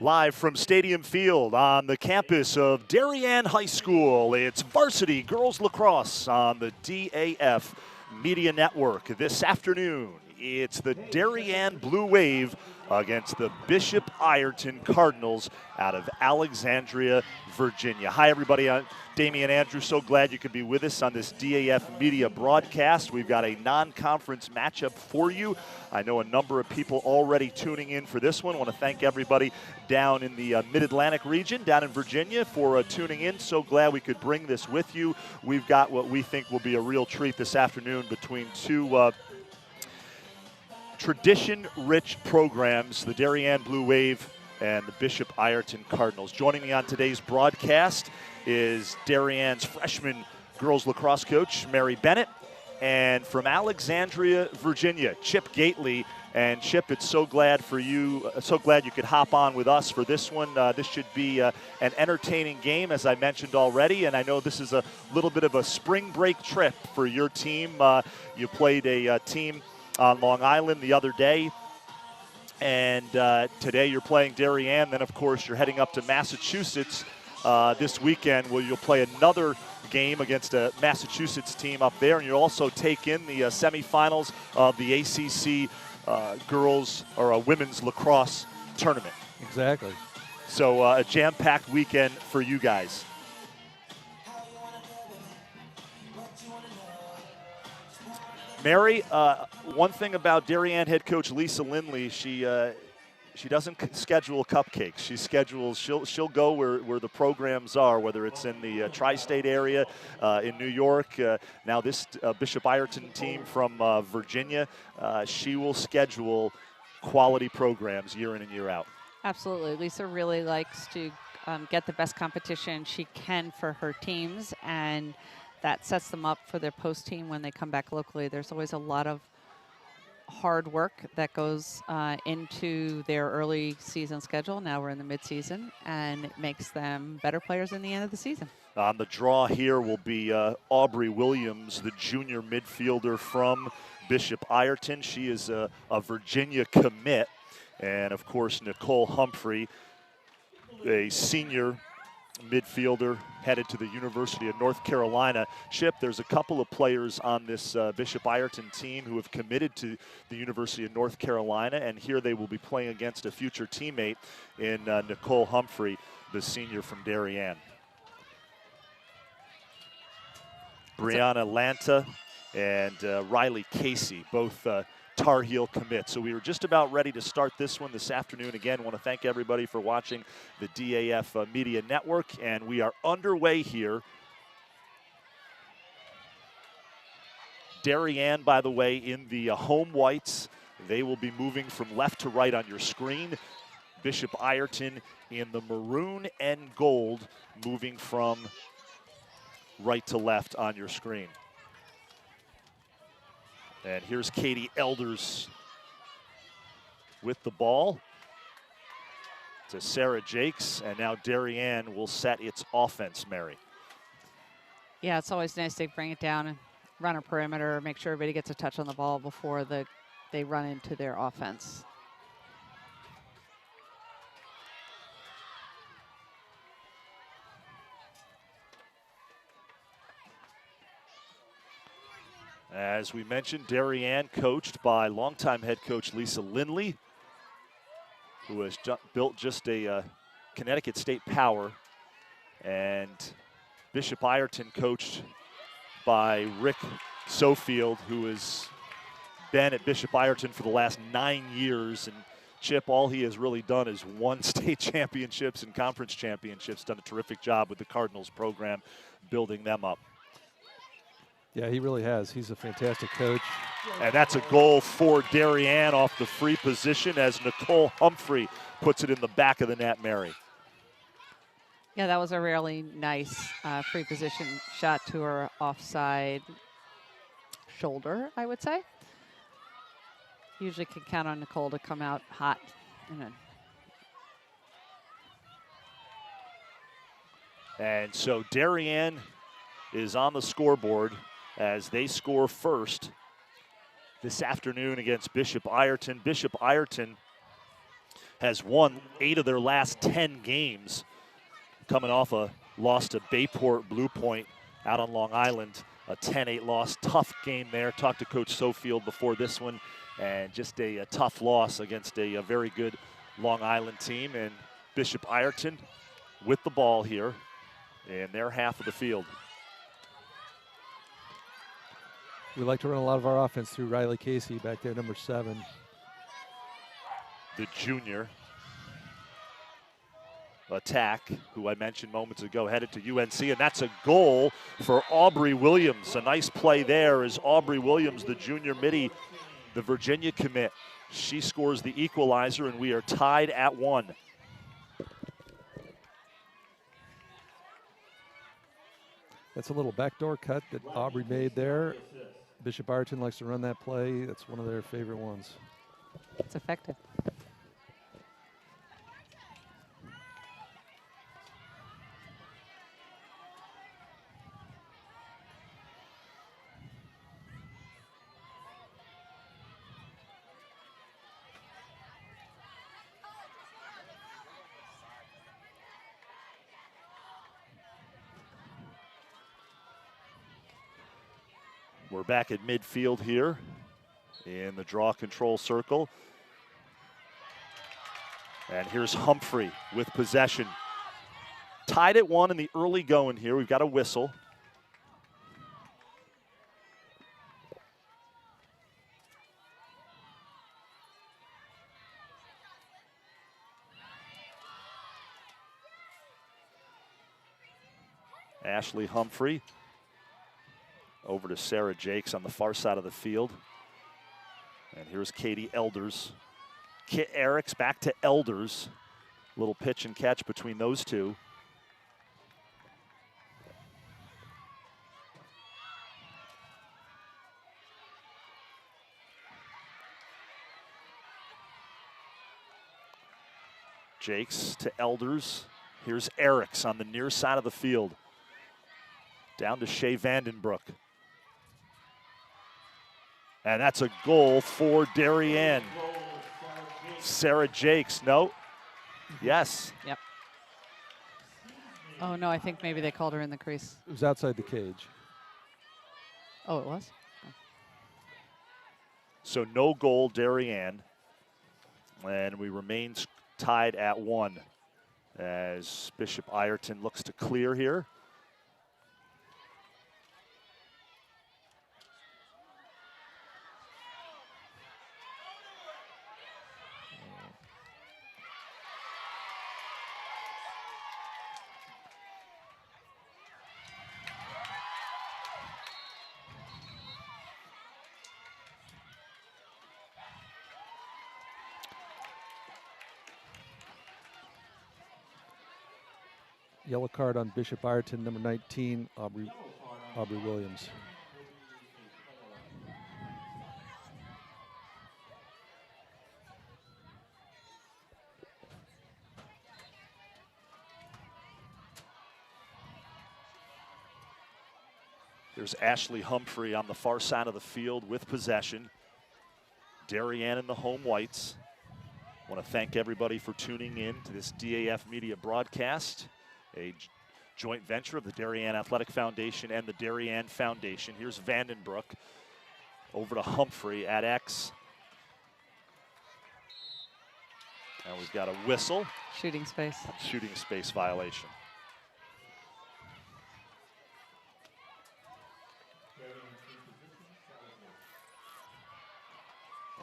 Live from Stadium Field on the campus of Darien High School, it's Varsity Girls Lacrosse on the DAF Media Network. This afternoon, it's the Darien Blue Wave against the Bishop Ireton Cardinals out of Alexandria, Virginia. Hi, everybody. I'm Damian Andrews. So glad you could be with us on this DAF Media broadcast. We've got a non-conference matchup for you. I know a number of people already tuning in for this one. I want to thank everybody down in the Mid-Atlantic region, down in Virginia, for tuning in. So glad we could bring this with you. We've got what we think will be a real treat this afternoon between two tradition-rich programs, the Darien Blue Wave and the Bishop Ireton Cardinals. Joining me on today's broadcast is Darien's freshman girls lacrosse coach, Mary Bennett, and from Alexandria, Virginia, Chip Gately. And Chip, it's so glad you could hop on with us for this one. This should be an entertaining game, as I mentioned already, and I know this is a little bit of a spring break trip for your team. You played a team on Long Island the other day, and today you're playing Darien. Then, of course, you're heading up to Massachusetts this weekend, where you'll play another game against a Massachusetts team up there, and you'll also take in the semifinals of the ACC girls or a women's lacrosse tournament. Exactly. So a jam-packed weekend for you guys. Mary, one thing about Darien head coach Lisa Lindley, she doesn't schedule cupcakes. She'll go where the programs are, whether it's in the tri-state area, in New York. Now this Bishop Ireton team from Virginia, she will schedule quality programs year in and year out. Absolutely. Lisa really likes to get the best competition she can for her teams, and that sets them up for their post team when they come back locally. There's always a lot of hard work that goes into their early season schedule. Now we're in the mid-season, and it makes them better players in the end of the season. On the draw here will be Aubrey Williams, the junior midfielder from Bishop Ireton. She is a Virginia commit. And, of course, Nicole Humphrey, a senior midfielder headed to the University of North Carolina. Chip, there's a couple of players on this Bishop Ireton team who have committed to the University of North Carolina, and here they will be playing against a future teammate in Nicole Humphrey, the senior from Darien. Brianna Lanta and Riley Casey, both Tar Heel commit. So we were just about ready to start this one this afternoon. Again, want to thank everybody for watching the DAF Media Network, and we are underway here. Darien, by the way, in the home whites. They will be moving from left to right on your screen. Bishop Ireton in the maroon and gold, moving from right to left on your screen. And here's Katie Elders with the ball to Sarah Jakes, and now Darien will set its offense, Mary. Yeah, it's always nice to bring it down and run a perimeter, make sure everybody gets a touch on the ball before they run into their offense. As we mentioned, Darien coached by longtime head coach Lisa Lindley, who has built just a Connecticut State power, and Bishop Ireton coached by Rick Sofield, who has been at Bishop Ireton for the last 9 years. And Chip, all he has really done is won state championships and conference championships, done a terrific job with the Cardinals program, building them up. Yeah, he really has. He's a fantastic coach. And that's a goal for Darien off the free position as Nicole Humphrey puts it in the back of the net, Mary. Yeah, that was a really nice free position shot to her offside shoulder, I would say. Usually can count on Nicole to come out hot. And so Darien is on the scoreboard as they score first this afternoon against Bishop Ireton. Bishop Ireton has won 8 of their last 10 games, coming off a loss to Bayport Blue Point out on Long Island, a 10-8 loss. Tough game there. Talked to Coach Sofield before this one, and just a tough loss against a very good Long Island team. And Bishop Ireton with the ball here in their half of the field. We like to run a lot of our offense through Riley Casey back there, number 7. The junior attack, who I mentioned moments ago, headed to UNC, and that's a goal for Aubrey Williams. A nice play there is Aubrey Williams, the junior midi, the Virginia commit. She scores the equalizer, and we are tied at 1. That's a little backdoor cut that Aubrey made there. Bishop Ireton likes to run that play. That's one of their favorite ones. It's effective. We're back at midfield here in the draw control circle. And here's Humphrey with possession. Tied at 1 in the early going here. We've got a whistle. Ashley Humphrey over to Sarah Jakes on the far side of the field. And here's Katie Elders. Kit Eriks back to Elders. Little pitch and catch between those two. Jakes to Elders. Here's Eriks on the near side of the field. Down to Shea Vandenbroek. And that's a goal for Darien. Sarah Jakes, no? Yes. Yep. Oh, no, I think maybe they called her in the crease. It was outside the cage. Oh, it was? Oh. So no goal, Darien. And we remain tied at 1 as Bishop Ireton looks to clear here. Yellow card on Bishop Ireton, number 19, Aubrey Williams. There's Ashley Humphrey on the far side of the field with possession. Darien in the home whites. I want to thank everybody for tuning in to this DAF Media broadcast, a joint venture of the Darien Athletic Foundation and the Darien Foundation. Here's Vandenbroek over to Humphrey at X. And we've got a whistle. Shooting space. Shooting space violation.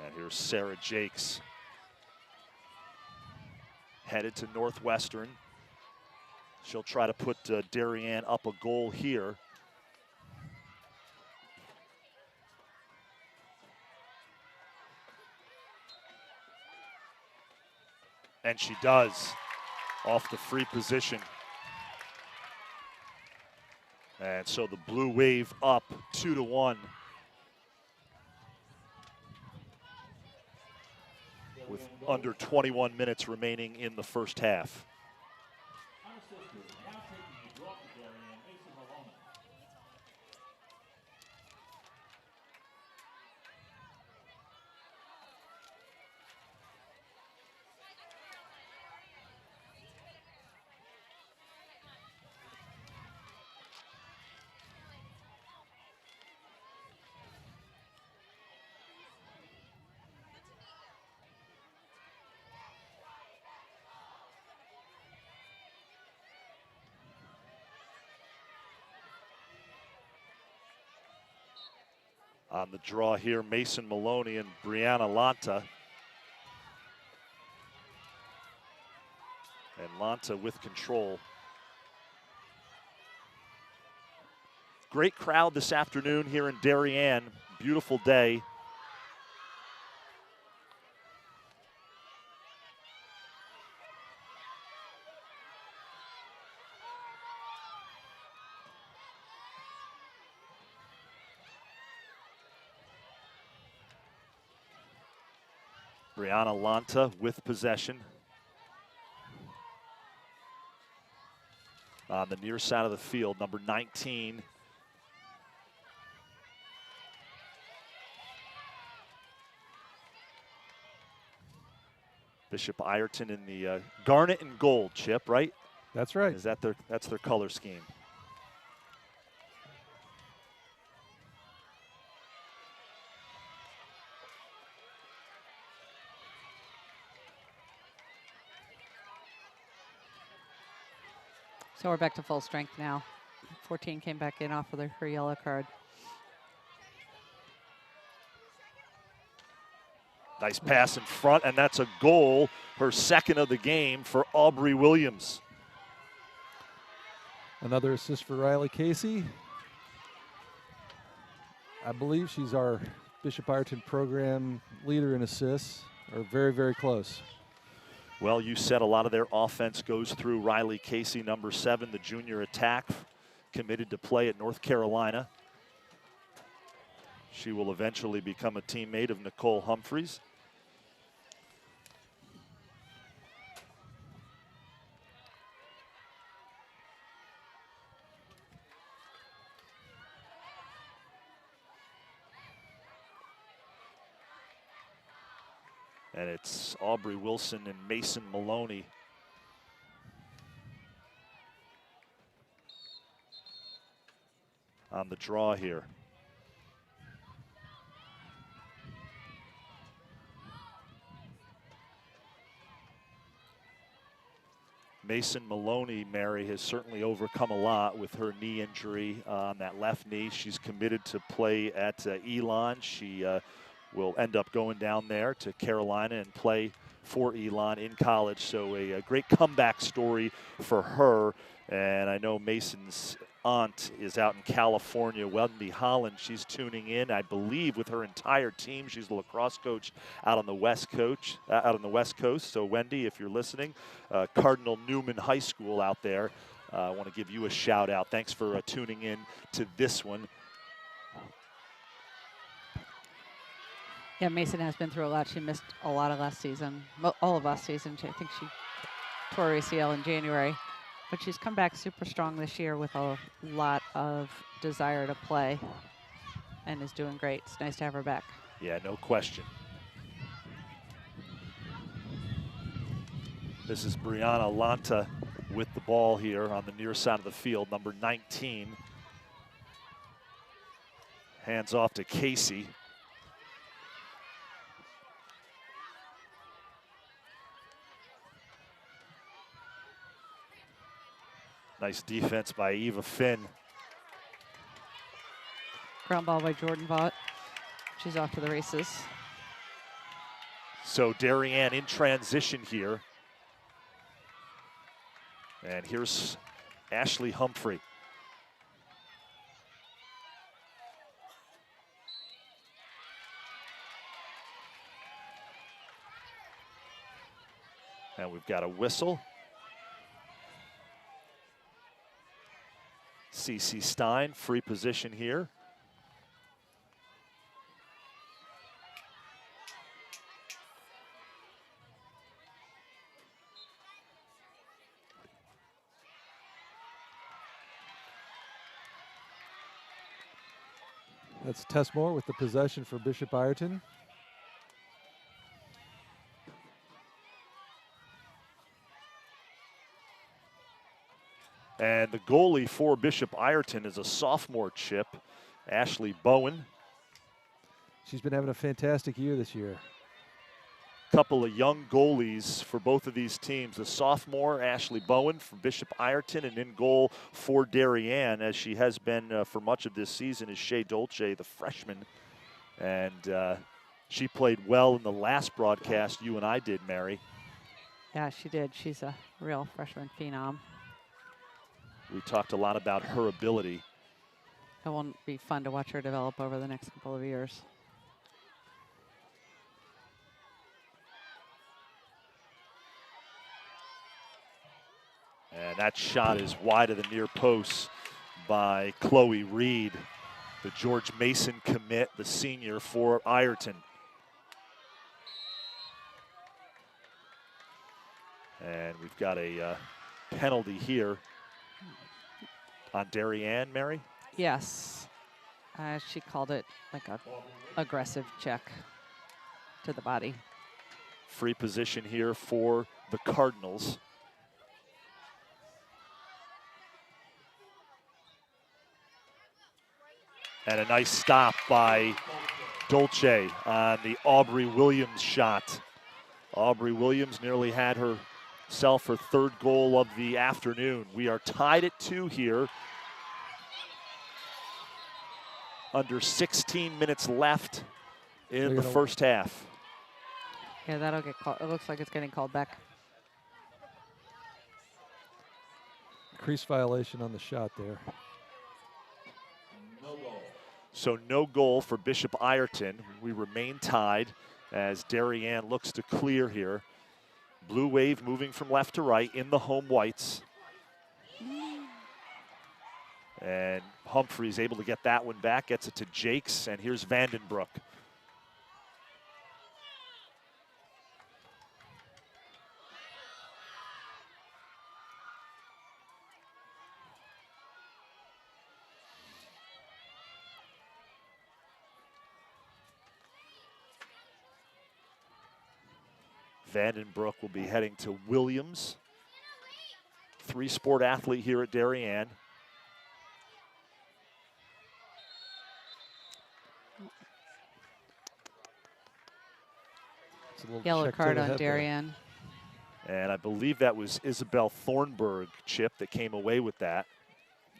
And here's Sarah Jakes. Headed to Northwestern. She'll try to put Darien up a goal here. And she does, off the free position. And so the Blue Wave up 2-1. With under 21 minutes remaining in the first half. On the draw here, Mason Maloney and Brianna Lanta. And Lanta with control. Great crowd this afternoon here in Darien. Beautiful day. Brianna Lanta with possession. On the near side of the field, number 19. Bishop Ireton in the garnet and gold, Chip, right? That's right. Is that that's their color scheme? So we're back to full strength now. 14 came back in off of her yellow card. Nice pass in front, and that's a goal, her second of the game for Aubrey Williams. Another assist for Riley Casey. I believe she's our Bishop Ireton program leader in assists, or very, very close. Well, you said a lot of their offense goes through Riley Casey, number 7, the junior attack, committed to play at North Carolina. She will eventually become a teammate of Nicole Humphreys. And it's Aubrey Wilson and Mason Maloney. On the draw here. Mason Maloney, Mary, has certainly overcome a lot with her knee injury on that left knee. She's committed to play at Elon. She will end up going down there to Carolina and play for Elon in college. So a great comeback story for her. And I know Mason's aunt is out in California, Wendy Holland. She's tuning in, I believe, with her entire team. She's the lacrosse coach out on the West Coast. So Wendy, if you're listening, Cardinal Newman High School out there. I want to give you a shout out. Thanks for tuning in to this one. Yeah, Mason has been through a lot. She missed a lot of last season, all of last season. I think she tore ACL in January. But she's come back super strong this year with a lot of desire to play and is doing great. It's nice to have her back. Yeah, no question. This is Brianna Lanta with the ball here on the near side of the field, number 19. Hands off to Casey. Nice defense by Eva Finn. Ground ball by Jordan Vaught. She's off to the races. So Darien in transition here. And here's Ashley Humphrey. And we've got a whistle. CC Stein, free position here. That's Tessmore with the possession for Bishop Ireton. And the goalie for Bishop Ireton is a sophomore, Chip, Ashley Bowen. She's been having a fantastic year this year. Couple of young goalies for both of these teams. The sophomore, Ashley Bowen from Bishop Ireton, and in goal for Darien, as she has been for much of this season, is Shea Dolce, the freshman And she played well in the last broadcast you and I did, Mary. Yeah, she did. She's a real freshman phenom. We talked a lot about her ability. It won't be fun to watch her develop over the next couple of years. And that shot is wide of the near post by Chloe Reed, the George Mason commit, the senior for Ireton. And we've got a penalty here on Darien, Mary? Yes. She called it like a aggressive check to the body. Free position here for the Cardinals. And a nice stop by Dolce on the Aubrey Williams shot. Aubrey Williams nearly had herself her third goal of the afternoon. We are tied at 2 here. Under 16 minutes left in the first half. Yeah, that'll get called. It looks like it's getting called back. Crease violation on the shot there. So no goal for Bishop Ireton. We remain tied as Darien looks to clear here. Blue Wave moving from left to right in the home whites. And Humphreys able to get that one back, gets it to Jakes, and here's Vandenbroek. Vandenbroek will be heading to Williams. 3-sport athlete here at Darien. Yellow card on Darien. And I believe that was Isabel Thornburg, Chip, that came away with that.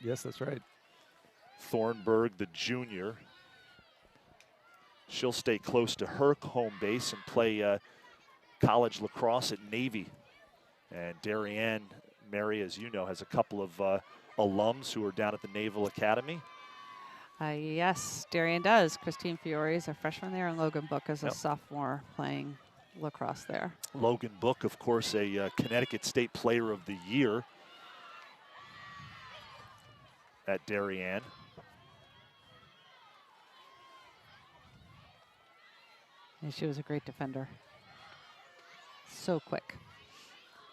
Yes, that's right. Thornburg, the junior. She'll stay close to her home base and play college lacrosse at Navy. And Darien, Mary, as you know, has a couple of alums who are down at the Naval Academy. Yes, Darien does. Christine Fiore is a freshman there, and Logan Book is a sophomore playing lacrosse there. Logan Book, of course, a Connecticut State Player of the Year at Darien. And she was a great defender. So quick.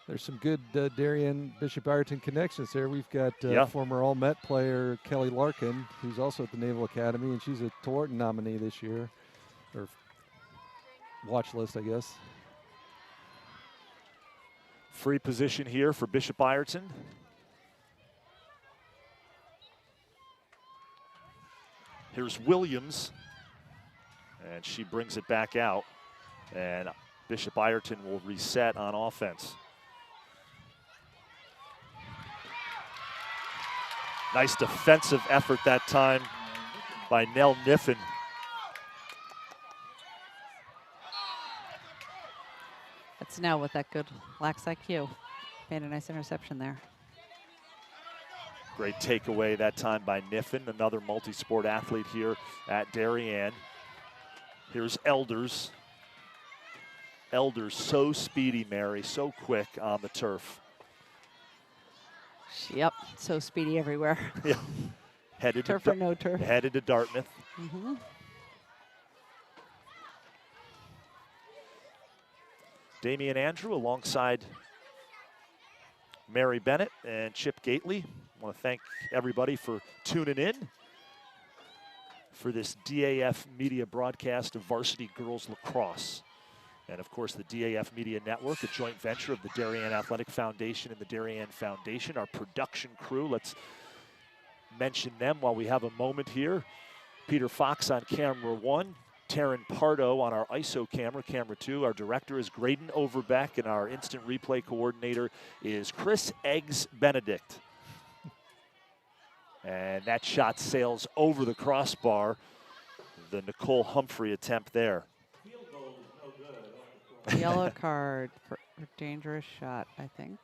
There's some good Darien Bishop Ireton connections there. We've got former All-Met player Kelly Larkin, who's also at the Naval Academy, and she's a Thornton nominee this year, or watch list, I guess. Free position here for Bishop Ireton. Here's Williams, and she brings it back out, and Bishop Ireton will reset on offense. Nice defensive effort that time by Nell Niffen. That's now with that good lax IQ. Made a nice interception there. Great takeaway that time by Niffen, another multi-sport athlete here at Darien. Here's Elders. Elders so speedy, Mary, so quick on the turf. Yep, so speedy everywhere. Yeah. Headed turf or no turf. Headed to Dartmouth. Mm-hmm. Damian Andrew alongside Mary Bennett and Chip Gately. I want to thank everybody for tuning in for this DAF media broadcast of Varsity Girls Lacrosse. And of course, the DAF Media Network, a joint venture of the Darien Athletic Foundation and the Darien Foundation. Our production crew, let's mention them while we have a moment here. Peter Fox on camera 1, Taryn Pardo on our ISO camera, camera 2. Our director is Graydon Overbeck, and our instant replay coordinator is Chris Eggs Benedict. And that shot sails over the crossbar. the Nicole Humphrey attempt there. Yellow card for a dangerous shot, I think.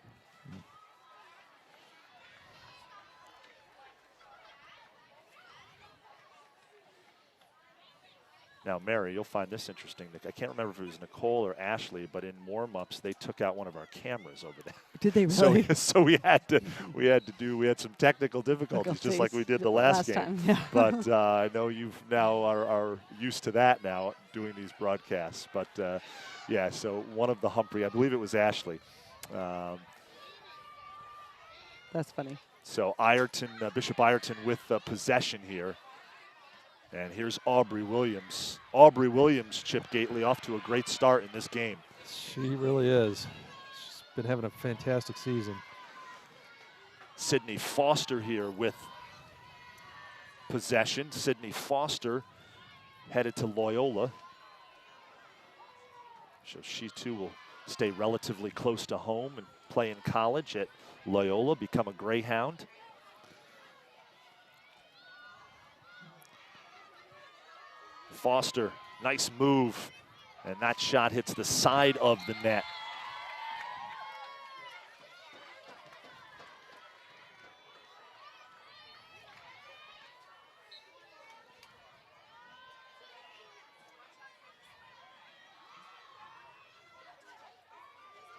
Now, Mary, you'll find this interesting. I can't remember if it was Nicole or Ashley, but in warm-ups, they took out one of our cameras over there. Did they really? So we had some technical difficulties, just like we did the last game. Time, yeah. But I know you now are used to that now, doing these broadcasts. But yeah, so one of the Humphrey, I believe it was Ashley. That's funny. So Ireton, Bishop Ireton with possession here. And here's Aubrey Williams. Aubrey Williams, Chip Gately, off to a great start in this game. She really is. She's been having a fantastic season. Sydney Foster here with possession. Sydney Foster headed to Loyola. So she too will stay relatively close to home and play in college at Loyola, become a Greyhound. Foster, nice move, and that shot hits the side of the net.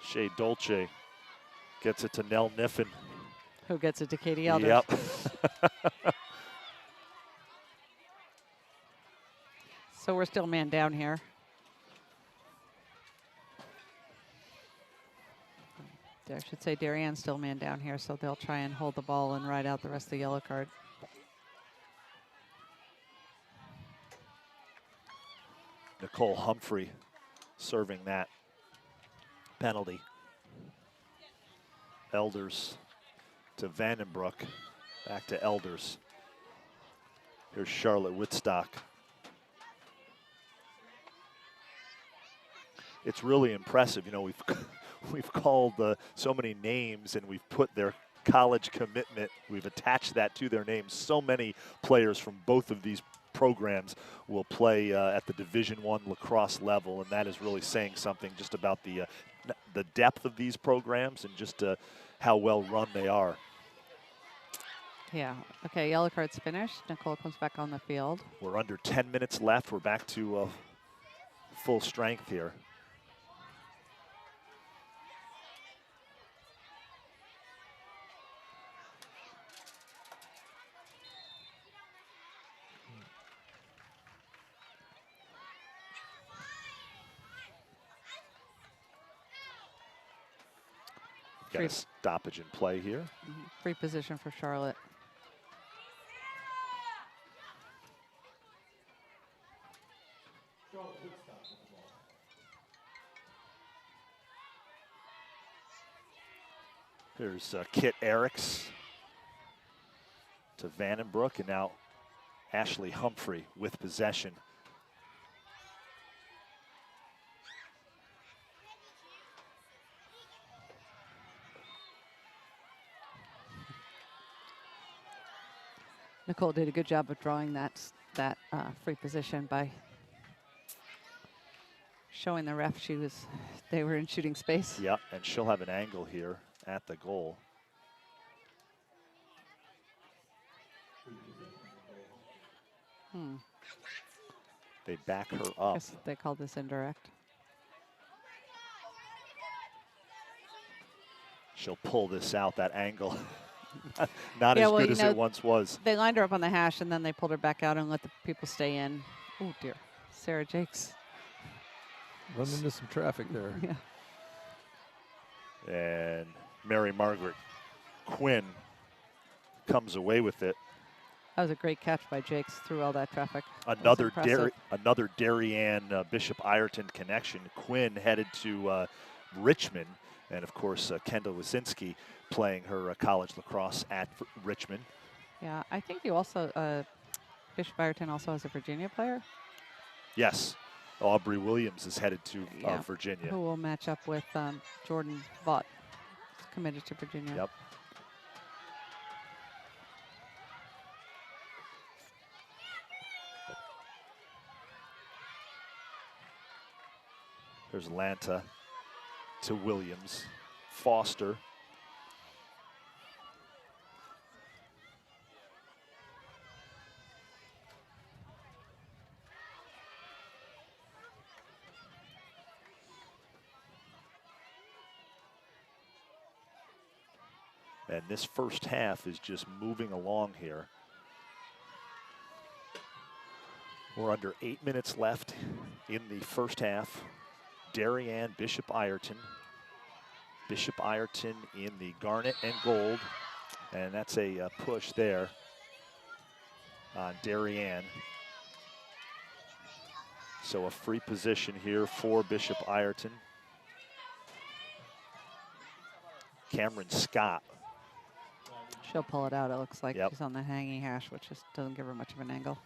Shea Dolce gets it to Nell Niffen. Who gets it to Katie Elders? Yep. So we're still man down here. I should say Darien's still man down here, so they'll try and hold the ball and ride out the rest of the yellow card. Nicole Humphrey serving that penalty. Elders to Vandenbroek, back to Elders. Here's Charlotte Wittstock. It's really impressive. You know, we've called so many names, and we've put their college commitment, we've attached that to their names. So many players from both of these programs will play at the Division I lacrosse level, and that is really saying something just about the depth of these programs and just how well run they are. Yeah, okay, yellow card's finished. Nicole comes back on the field. We're under 10 minutes left. We're back to full strength here. Got a stoppage in play here. Free position for Charlotte. Here's Kit Eriks to Vandenbroek, and now Ashley Humphrey with possession. Nicole did a good job of drawing that free position by showing the ref they were in shooting space. Yep, and she'll have an angle here at the goal. They back her up. Guess they called this indirect. She'll pull this out, that angle. Not as good as it once was. They lined her up on the hash, and then they pulled her back out and let the people stay in. Oh, dear. Sarah Jakes. Run into some traffic there. Yeah. And Mary Margaret Quinn comes away with it. That was a great catch by Jakes through all that traffic. Another Darien Bishop Ireton connection. Quinn headed to Richmond. And, of course, Kendall Wasinski playing her college lacrosse at Richmond. Yeah, I think you also, Bishop Ireton also has a Virginia player. Yes, Aubrey Williams is headed to Virginia. Who will match up with Jordan Vaught, committed to Virginia. Yep. There's Lanta to Williams. Foster. And this first half is just moving along here. We're under 8 minutes left in the first half. Darien, Bishop Ireton. Bishop Ireton in the garnet and gold. And that's a push there on Darien. So a free position here for Bishop Ireton. Cameron Scott. She'll pull it out. It looks like Yep. she's on the hanging hash, which just doesn't give her much of an angle.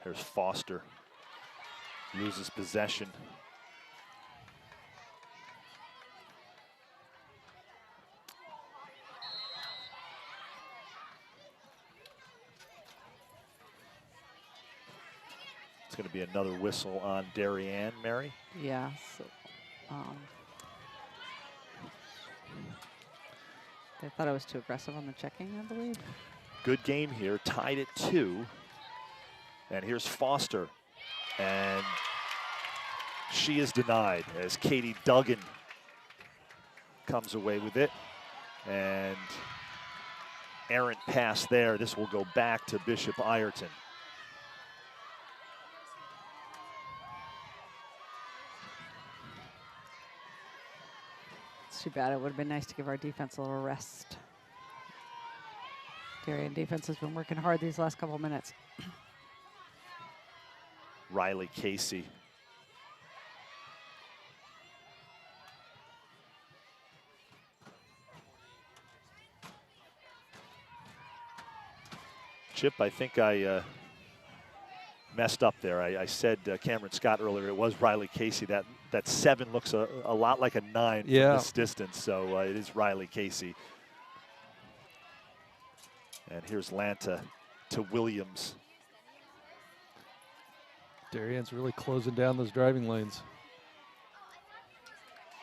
There's Foster. Loses possession. It's going to be another whistle on Darien, Mary. Yeah. So, they thought I was too aggressive on the checking, I believe. Good game here, tied at 2. And here's Foster. And she is denied as Katie Duggan comes away with it. And errant pass there. This will go back to Bishop Ireton. It's too bad. It would have been nice to give our defense a little rest. Darien defense has been working hard these last couple of minutes. Riley Casey. Chip, I think I messed up there. I said Cameron Scott earlier. It was Riley Casey. That 7 looks a lot like a 9 from this distance, so it is Riley Casey. And here's Lanta to Williams. Darien's really closing down those driving lanes.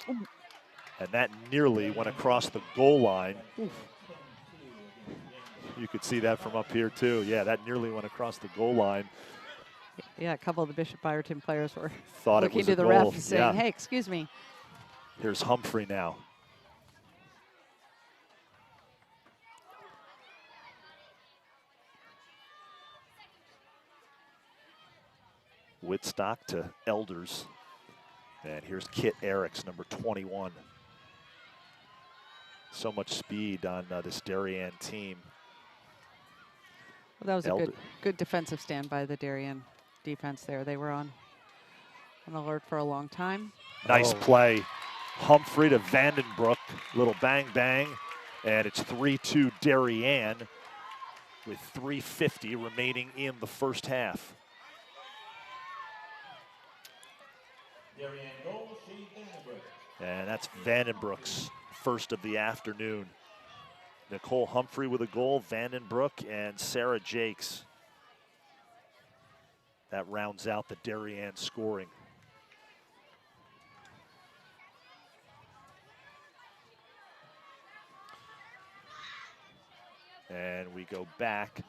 And that nearly went across the goal line. Oof. You could see that from up here too. Yeah, that nearly went across the goal line. Yeah, a couple of the Bishop Ireton players were Thought looking it was to a the goal. ref saying, hey, excuse me. Here's Humphrey now. Whitstock to Elders. And here's Kit Eriks, number 21. So much speed on this Darien team. Well, that was a good defensive stand by the Darien defense there. They were on alert for a long time. Nice play. Humphrey to Vandenbroek. Little bang, bang. And it's 3-2 Darien with 3:50 remaining in the first half. And that's Vandenbroek's first of the afternoon. Nicole Humphrey with a goal, Vandenbroek and Sarah Jakes. That rounds out the Darien scoring. And we go back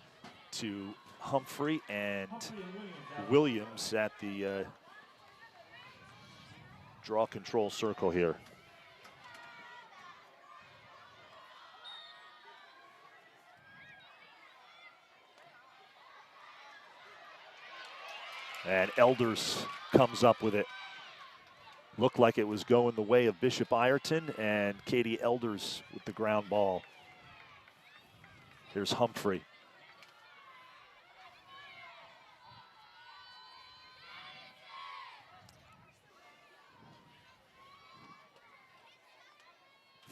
to Humphrey and Williams at the draw control circle here. And Elders comes up with it. Looked like it was going the way of Bishop Ireton, and Katie Elders with the ground ball. Here's Humphrey.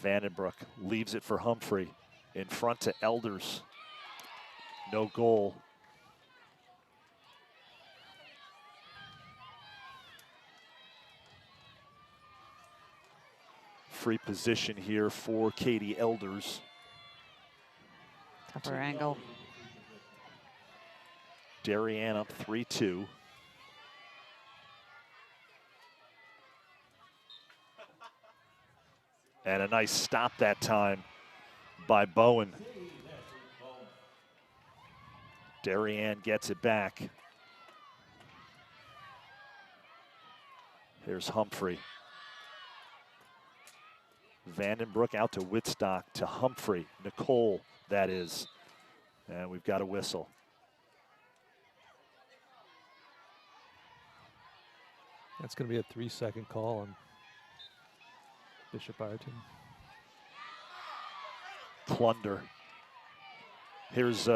Vandenbroek leaves it for Humphrey. In front to Elders. No goal. Free position here for Katie Elders. Tougher angle. Darien up 3-2. And a nice stop that time by Bowen. Darien gets it back. Here's Humphrey. Vandenbroek out to Whitstock to Humphrey. Nicole, that is. And we've got a whistle. That's going to be a 3-second call on Bishop Ireton. Clunder. Here's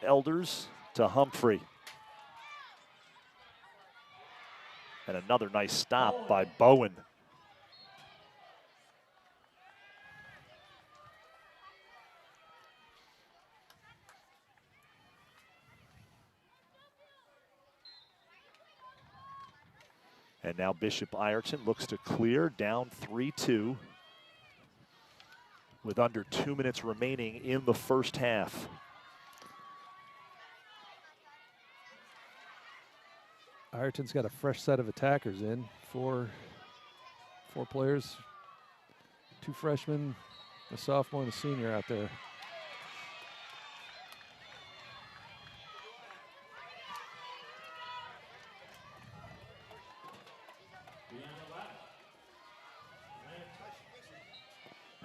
Elders to Humphrey. And another nice stop by Bowen. And now Bishop Ireton looks to clear, down 3-2 with under 2 minutes remaining in the first half. Ireton's got a fresh set of attackers in. Four players, 2 freshmen, a sophomore and a senior out there.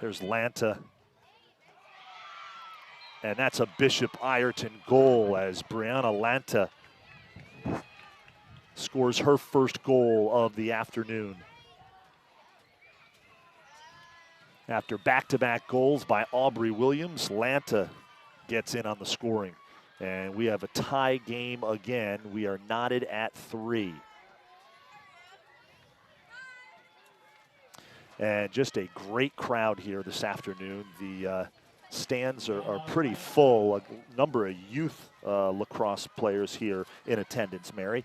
There's Lanta. And that's a Bishop Ireton goal as Brianna Lanta scores her first goal of the afternoon. After back-to-back goals by Aubrey Williams, Lanta gets in on the scoring. And we have a tie game again. We are knotted at 3. And just a great crowd here this afternoon. The stands are pretty full. A number of youth lacrosse players here in attendance, Mary.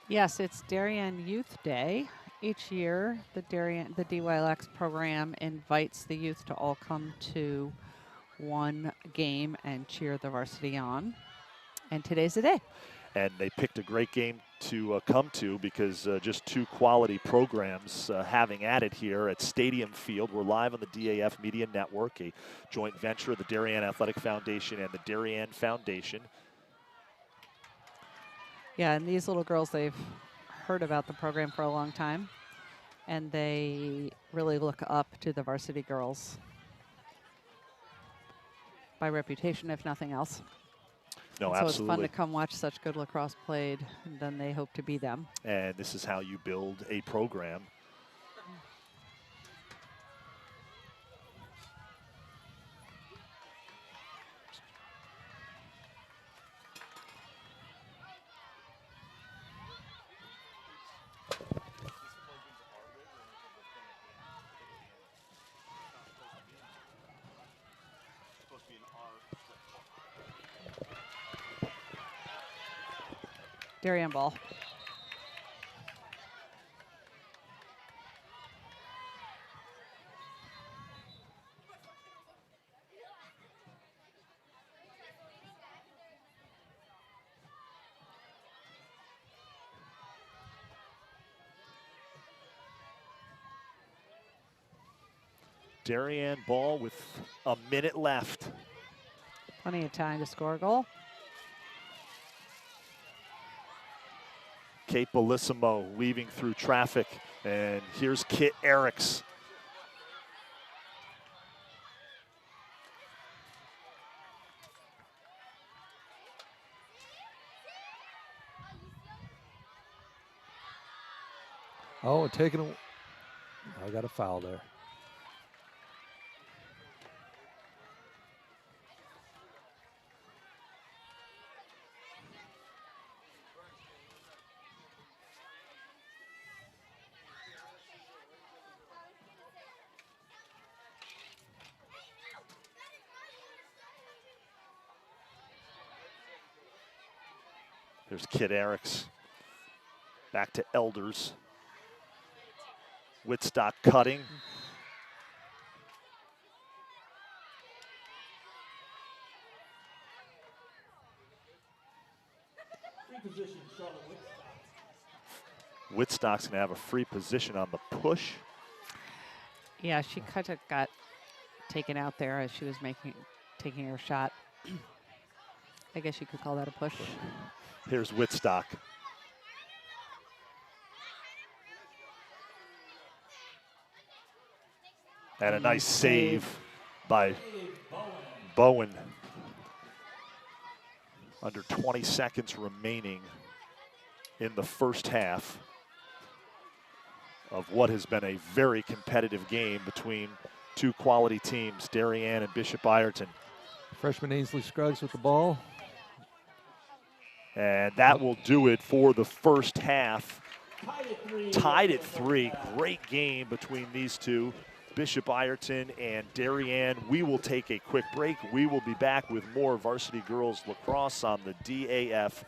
Yes, it's Darien Youth Day. Each year, the DYLX program invites the youth to all come to one game and cheer the varsity on. And today's the day. And they picked a great game to come to because just 2 quality programs having at it here at Stadium Field. We're live on the DAF Media Network, a joint venture of the Darien Athletic Foundation and the Darien Foundation. Yeah, and these little girls, they've heard about the program for a long time, and they really look up to the varsity girls by reputation, if nothing else. No, and absolutely. So it's fun to come watch such good lacrosse played, and then they hope to be them. And this is how you build a program. Darien ball. Darien ball with a minute left. Plenty of time to score a goal. Kate Bellissimo weaving through traffic. And here's Kit Eriks. Oh, taking a, I got a foul there. There's Kid Eriks. Back to Elders. Whitstock cutting. Whitstock's going to have a free position on the push. Yeah, she kind of got taken out there as she was taking her shot. I guess you could call that a push. Here's Whitstock. And a nice save by Bowen. Under 20 seconds remaining in the first half of what has been a very competitive game between two quality teams, Darien and Bishop Ireton. Freshman Ainsley Scruggs with the ball. And that will do it for the first half. Tied at 3. Great game between these two, Bishop Ireton and Darien. We will take a quick break. We will be back with more Varsity Girls Lacrosse on the DAF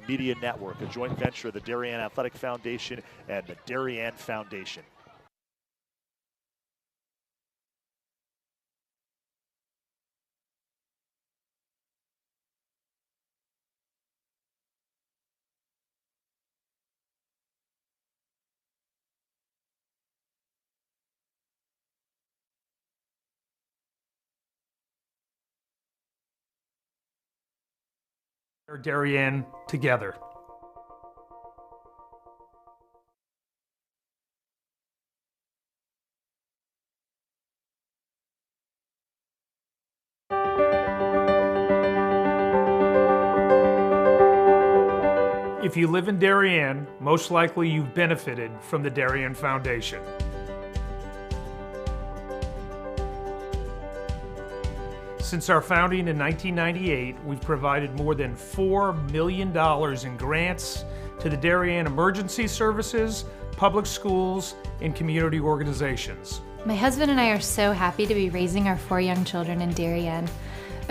Media Network, a joint venture of the Darien Athletic Foundation and the Darien Foundation. Darien together. If you live in Darien, most likely you've benefited from the Darien Foundation. Since our founding in 1998, we've provided more than $4 million in grants to the Darien Emergency Services, public schools, and community organizations. My husband and I are so happy to be raising our 4 young children in Darien.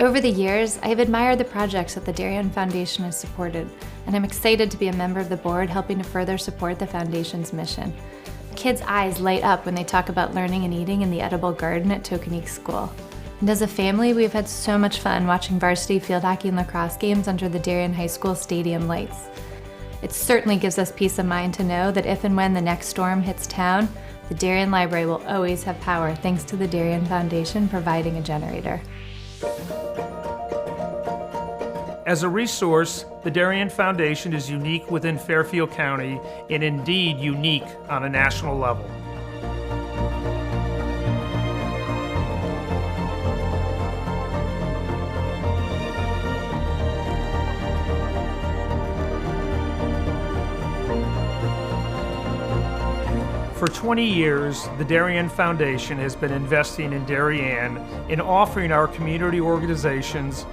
Over the years, I have admired the projects that the Darien Foundation has supported, and I'm excited to be a member of the board helping to further support the Foundation's mission. Kids' eyes light up when they talk about learning and eating in the edible garden at Tokenique School. And as a family, we've had so much fun watching varsity field hockey and lacrosse games under the Darien High School stadium lights. It certainly gives us peace of mind to know that if and when the next storm hits town, the Darien Library will always have power thanks to the Darien Foundation providing a generator. As a resource, the Darien Foundation is unique within Fairfield County and indeed unique on a national level. For 20 years, the Darien Foundation has been investing in Darien and offering our community organizations,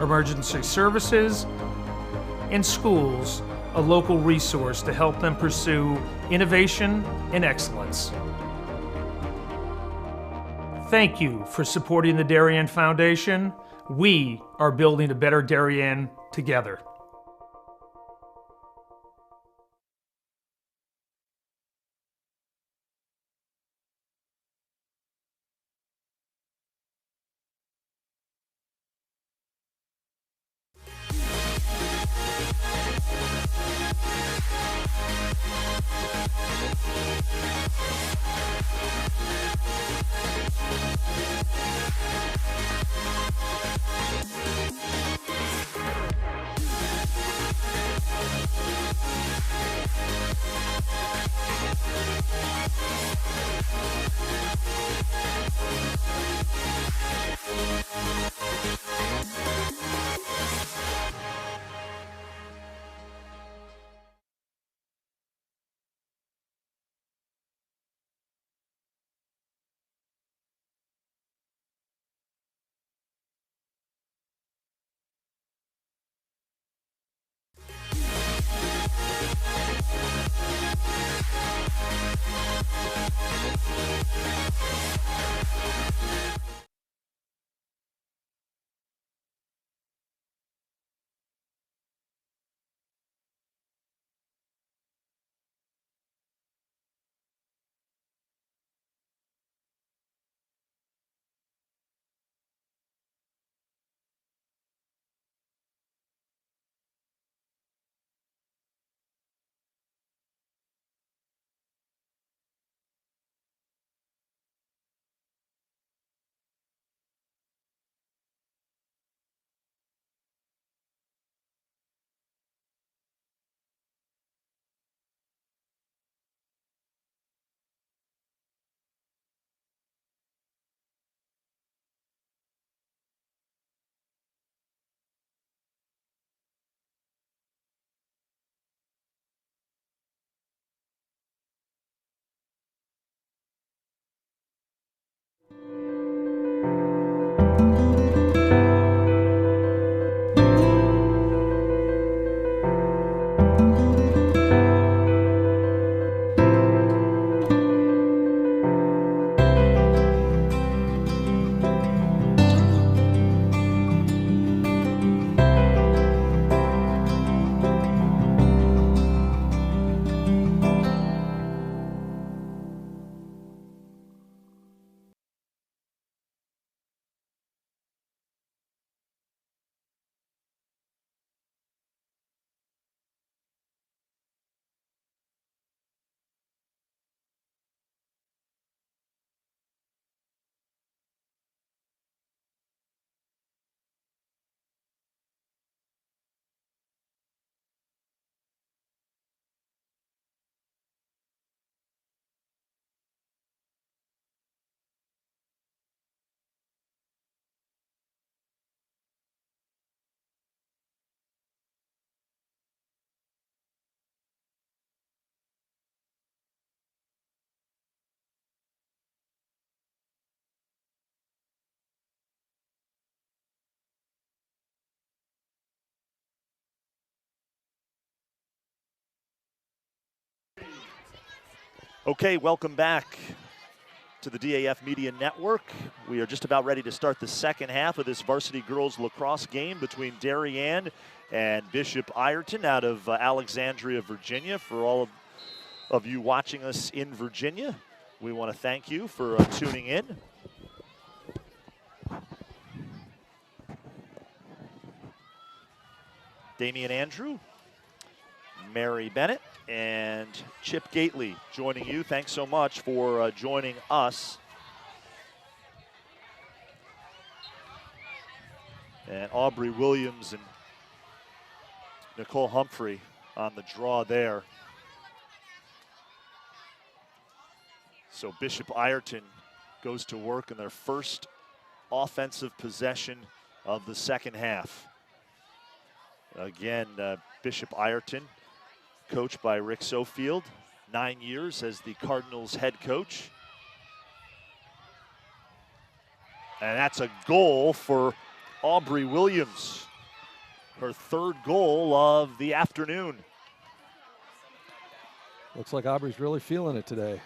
emergency services, and schools a local resource to help them pursue innovation and excellence. Thank you for supporting the Darien Foundation. We are building a better Darien together. Okay, welcome back to the DAF Media Network. We are just about ready to start the second half of this varsity girls lacrosse game between Darien and Bishop Ireton out of Alexandria, Virginia. For all of you watching us in Virginia, we want to thank you for tuning in. Damian Andrew, Mary Bennett, and Chip Gately joining you. Thanks so much for joining us. And Aubrey Williams and Nicole Humphrey on the draw there. So Bishop Ireton goes to work in their first offensive possession of the second half. Again, Bishop Ireton, coached by Rick Sofield, 9 years as the Cardinals head coach. And that's a goal for Aubrey Williams, her third goal of the afternoon. Looks like Aubrey's really feeling it today.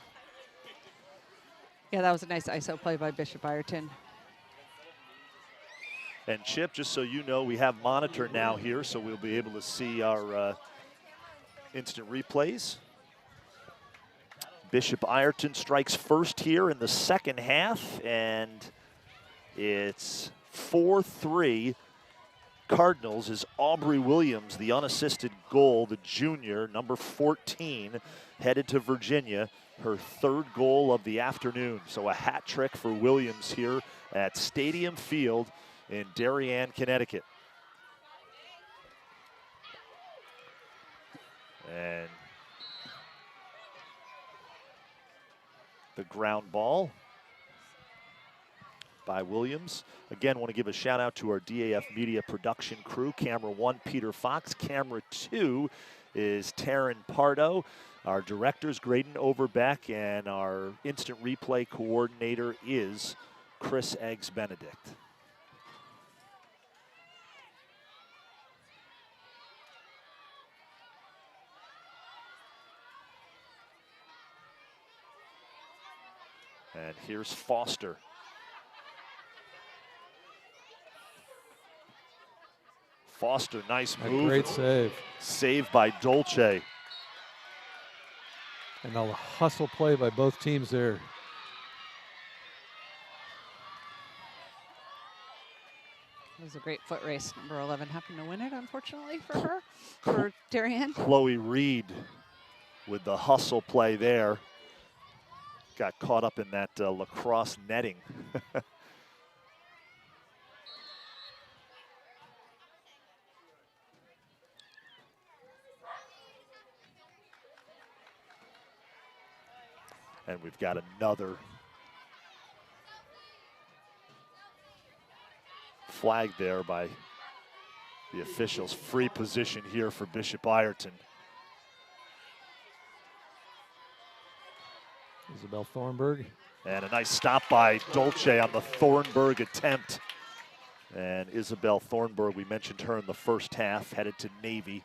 Yeah, that was a nice ISO play by Bishop Ireton. And Chip, just so you know, we have monitor now here, so we'll be able to see our instant replays. Bishop Ireton strikes first here in the second half, and it's 4-3 Cardinals as Aubrey Williams, the unassisted goal, the junior, number 14, headed to Virginia, her third goal of the afternoon. So a hat trick for Williams here at Stadium Field in Darien, Connecticut. And the ground ball by Williams. Again, want to give a shout out to our DAF Media production crew. Camera 1, Peter Fox. Camera 2 is Taryn Pardo. Our directors, Graydon Overbeck, and our instant replay coordinator is Chris Eggs-Benedict. And here's Foster. Foster, nice move. A great save. Saved by Dolce. And a hustle play by both teams there. It was a great foot race. Number 11 happened to win it, unfortunately, for her, for Darien. Chloe Reed with the hustle play there. Got caught up in that lacrosse netting. And we've got another flag there by the officials. Free position here for Bishop Ireton. Isabel Thornburg. And a nice stop by Dolce on the Thornburg attempt. And Isabel Thornburg, we mentioned her in the first half, headed to Navy.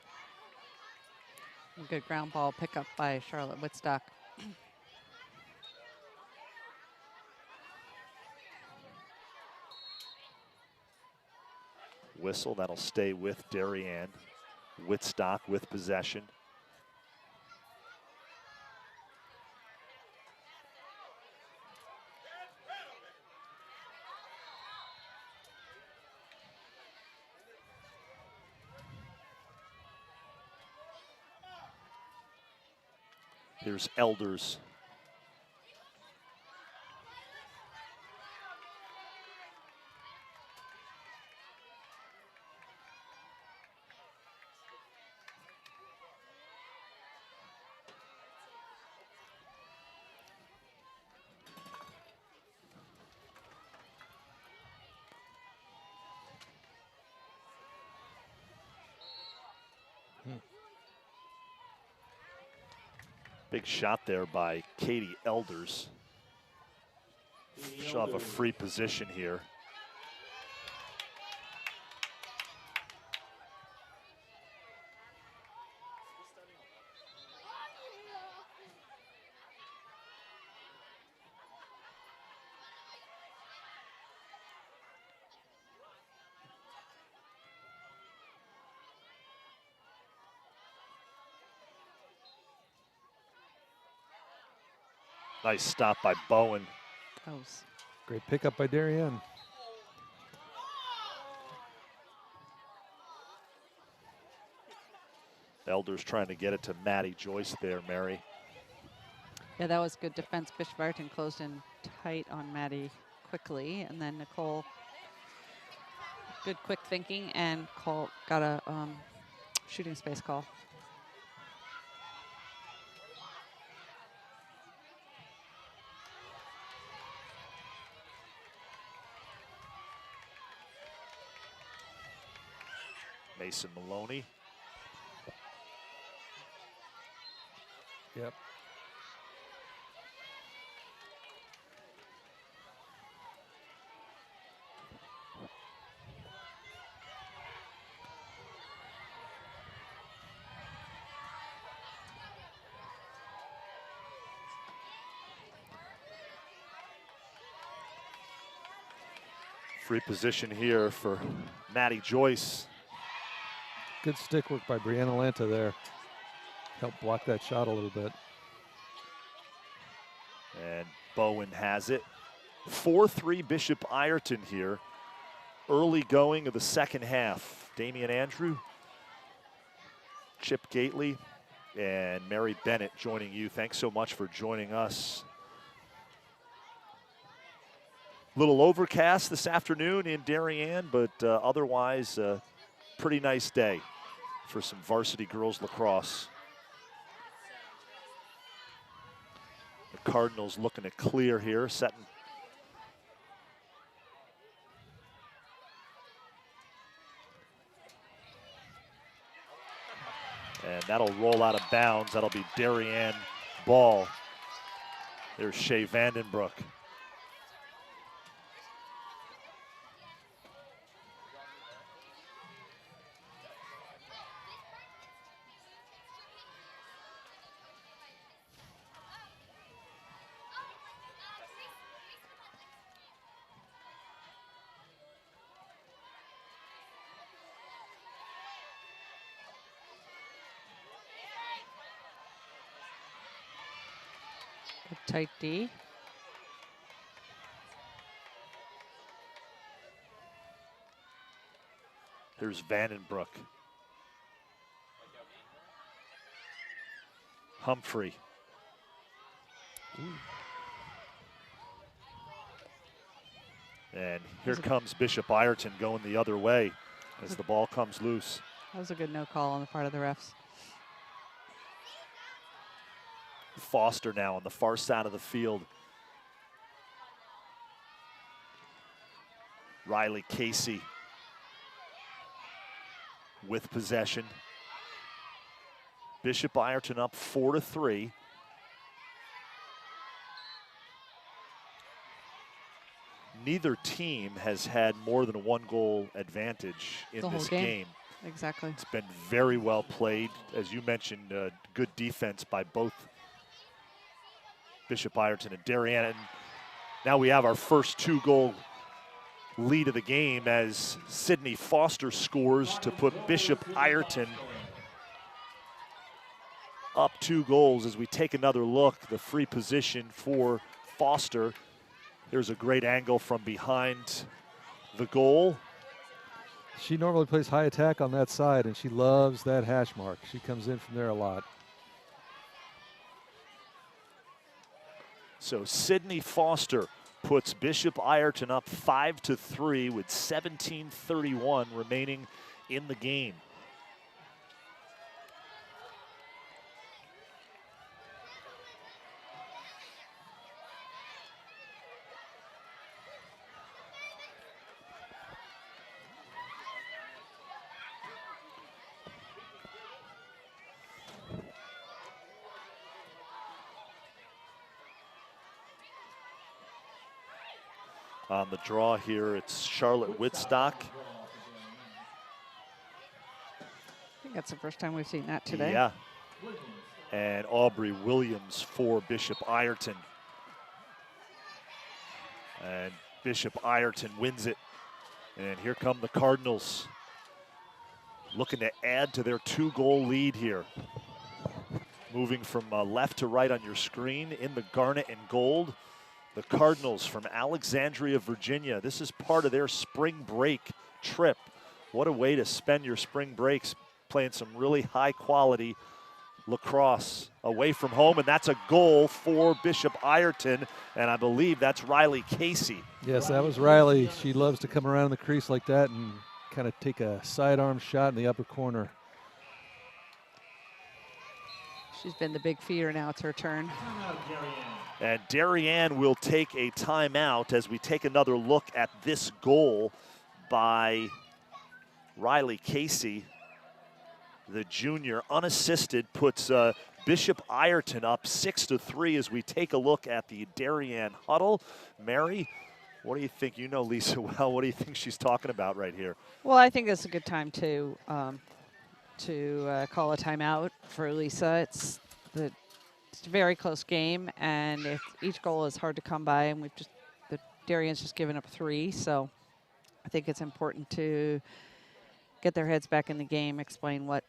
A good ground ball pickup by Charlotte Whitstock. Whistle, that'll stay with Darien. Whitstock with possession. Here's Elders. Big shot there by Katie Elders. She'll have a free position here. Nice stop by Bowen. Close. Great pickup by Darien. Elders trying to get it to Maddie Joyce there, Mary. Yeah, that was good defense. Bishop Ireton closed in tight on Maddie quickly, and then Nicole, good quick thinking, and got a shooting space call. Mason Maloney. Yep. Free position here for Maddie Joyce. Good stick work by Brianna Lanta there. Helped block that shot a little bit. And Bowen has it. 4-3 Bishop Ireton here. Early going of the second half. Damian Andrew, Chip Gately, and Mary Bennett joining you. Thanks so much for joining us. Little overcast this afternoon in Darien, but otherwise pretty nice day for some varsity girls lacrosse. The Cardinals looking to clear here, setting. And that'll roll out of bounds. That'll be Darien ball. There's Shea Vandenbroek. Tight D. Here's Vandenbroek. Humphrey. And here comes Bishop Ireton going the other way as the ball comes loose. That was a good no call on the part of the refs. Foster now on the far side of the field. Riley Casey with possession. Bishop Ireton up 4-3. Neither team has had more than a 1-goal advantage in this game. Exactly. It's been very well played. As you mentioned, good defense by both Bishop Ireton and Darien. And now we have our first 2-goal lead of the game as Sydney Foster scores to put Bishop Ireton up 2 goals. As we take another look, the free position for Foster. There's a great angle from behind the goal. She normally plays high attack on that side, and she loves that hash mark. She comes in from there a lot. So Sydney Foster puts Bishop Ireton up 5-3 with 17:31 remaining in the game. On the draw here, it's Charlotte Whitstock. I think that's the first time we've seen that today. Yeah. And Aubrey Williams for Bishop Ireton. And Bishop Ireton wins it. And here come the Cardinals, looking to add to their 2-goal lead here. Moving from left to right on your screen in the garnet and gold, the Cardinals from Alexandria, Virginia. This is part of their spring break trip. What a way to spend your spring breaks, playing some really high quality lacrosse away from home, and that's a goal for Bishop Ireton, and I believe that's Riley Casey. Yes, that was Riley. She loves to come around the crease like that and kind of take a sidearm shot in the upper corner. She's been the big feeder. Now it's her turn. And Darien will take a timeout as we take another look at this goal by Riley Casey. The junior, unassisted, puts Bishop Ireton up 6-3 as we take a look at the Darien huddle. Mary, what do you think? You know Lisa well. What do you think she's talking about right here? Well, I think it's a good time to call a timeout for Lisa. It's a very close game, and each goal is hard to come by, and the Darien's just given up 3, so I think it's important to get their heads back in the game, explain what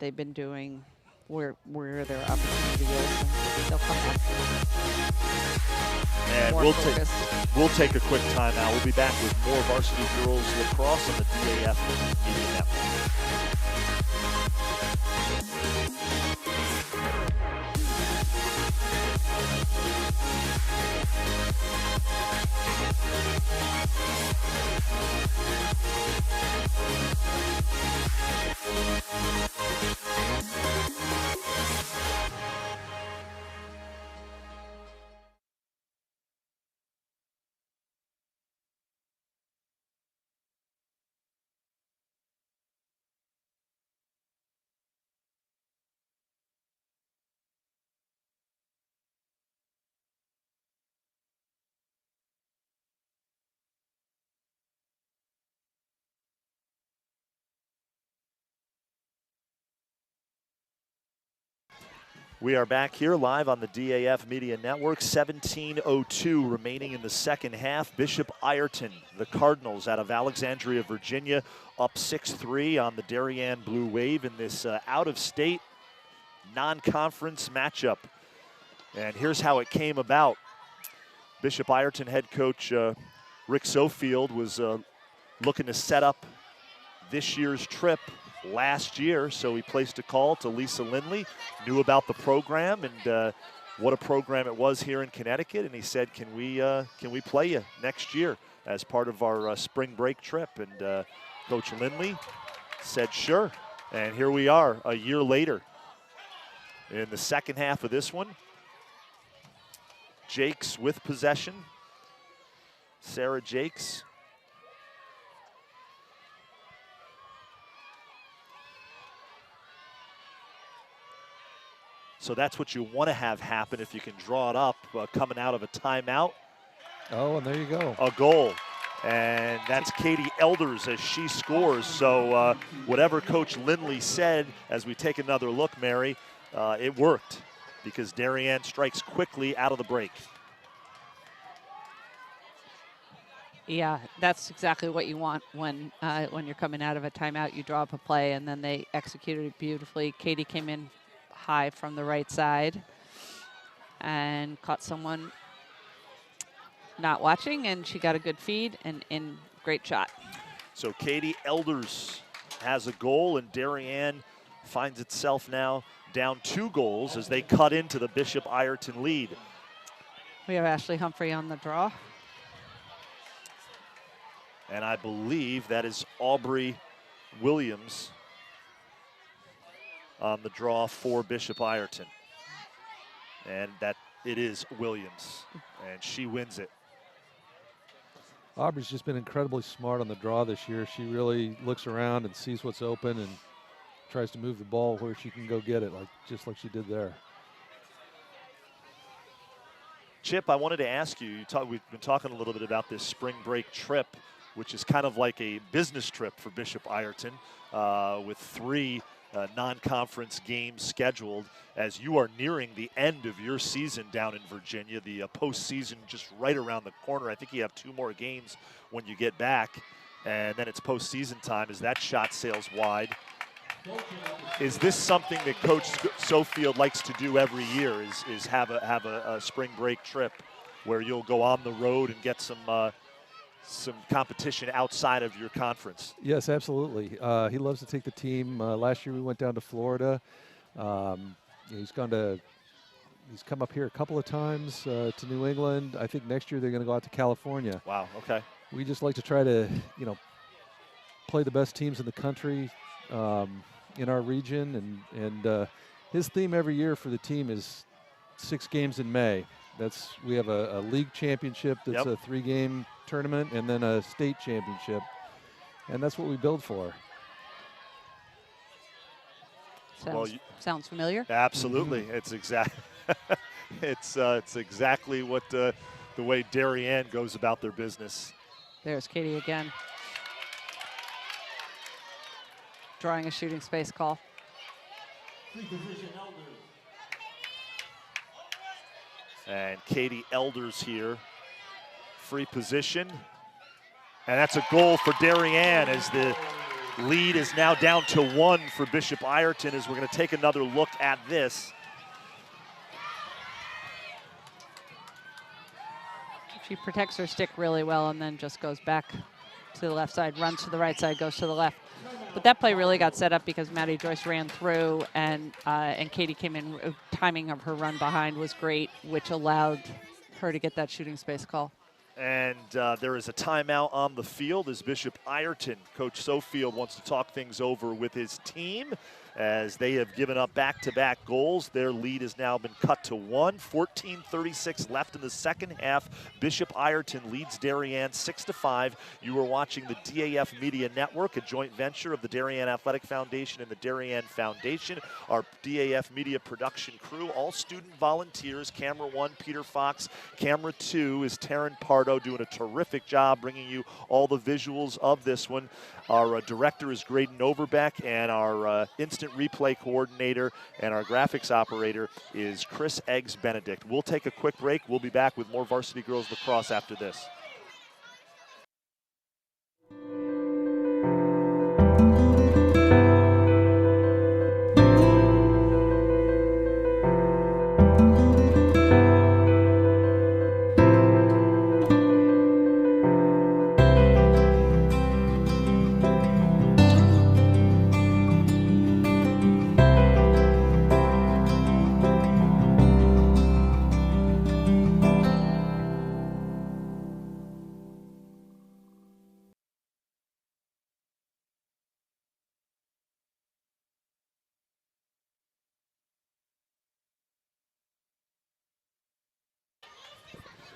they've been doing, where their opportunity is, and they'll come back. And we'll take a quick timeout. We'll be back with more Varsity Girls Lacrosse on the DAF Media Network. We are back here live on the DAF Media Network. 17:02 remaining in the second half. Bishop Ireton, the Cardinals out of Alexandria, Virginia, up 6-3 on the Darien Blue Wave in this out-of-state non-conference matchup. And here's how it came about. Bishop Ireton head coach Rick Sofield was looking to set up this year's trip last year, so he placed a call to Lisa Lindley, knew about the program and what a program it was here in Connecticut, and he said, can we play you next year as part of our spring break trip? And Coach Lindley said sure, and here we are a year later in the second half of this one. Jakes with possession. Sarah Jakes. So that's what you want to have happen if you can draw it up coming out of a timeout. Oh, and there you go. A goal. And that's Katie Elders as she scores. So whatever Coach Lindley said, as we take another look, Mary, it worked because Darien strikes quickly out of the break. Yeah, that's exactly what you want when you're coming out of a timeout. You draw up a play, and then they executed it beautifully. Katie came in high from the right side and caught someone not watching, and she got a good feed and in great shot. So Katie Elders has a goal, and Darien finds itself now down 2 goals as they cut into the Bishop Ireton lead. We have Ashley Humphrey on the draw. And I believe that is Aubrey Williams on the draw for Bishop Ireton. And that it is Williams, and she wins it. Aubrey's just been incredibly smart on the draw this year. She really looks around and sees what's open and tries to move the ball where she can go get it, just like she did there. Chip, I wanted to ask you, we've been talking a little bit about this spring break trip, which is kind of like a business trip for Bishop Ireton with 3 non-conference games scheduled as you are nearing the end of your season down in Virginia. The postseason just right around the corner. I think you have 2 more games when you get back, and then it's postseason time as that shot sails wide. Is this something that Coach Sofield likes to do every year, is have a spring break trip where you'll go on the road and get some competition outside of your conference? Yes, absolutely. He loves to take the team. Last year we went down to Florida. He's come up here a couple of times to New England. I think next year they're going to go out to California. Wow, okay. We just like to try to, play the best teams in the country in our region. And his theme every year for the team is 6 games in May. We have a league championship that's a 3-game tournament and then a state championship. And that's what we build for. Sounds familiar? Absolutely. Mm-hmm. It's exactly what the way Darien goes about their business. There's Katie again. Drawing a shooting space call. And Katie Elders here, free position. And that's a goal for Darien as the lead is now down to 1 for Bishop Ireton, as we're going to take another look at this. She protects her stick really well and then just goes back to the left side, runs to the right side, goes to the left. But that play really got set up because Maddie Joyce ran through and Katie came in. Timing of her run behind was great, which allowed her to get that shooting space call. And there is a timeout on the field as Bishop Ireton, Coach Sofield, wants to talk things over with his team as they have given up back-to-back goals. Their lead has now been cut to 1. 14:36 left in the second half. Bishop Ireton leads Darien 6-5. You are watching the DAF Media Network, a joint venture of the Darien Athletic Foundation and the Darien Foundation. Our DAF Media production crew, all student volunteers. Camera 1, Peter Fox. Camera 2 is Taryn Pardo, doing a terrific job bringing you all the visuals of this one. Our director is Graydon Overbeck, and our instant replay coordinator and our graphics operator is Chris Eggs Benedict. We'll take a quick break. We'll be back with more Varsity Girls Lacrosse after this.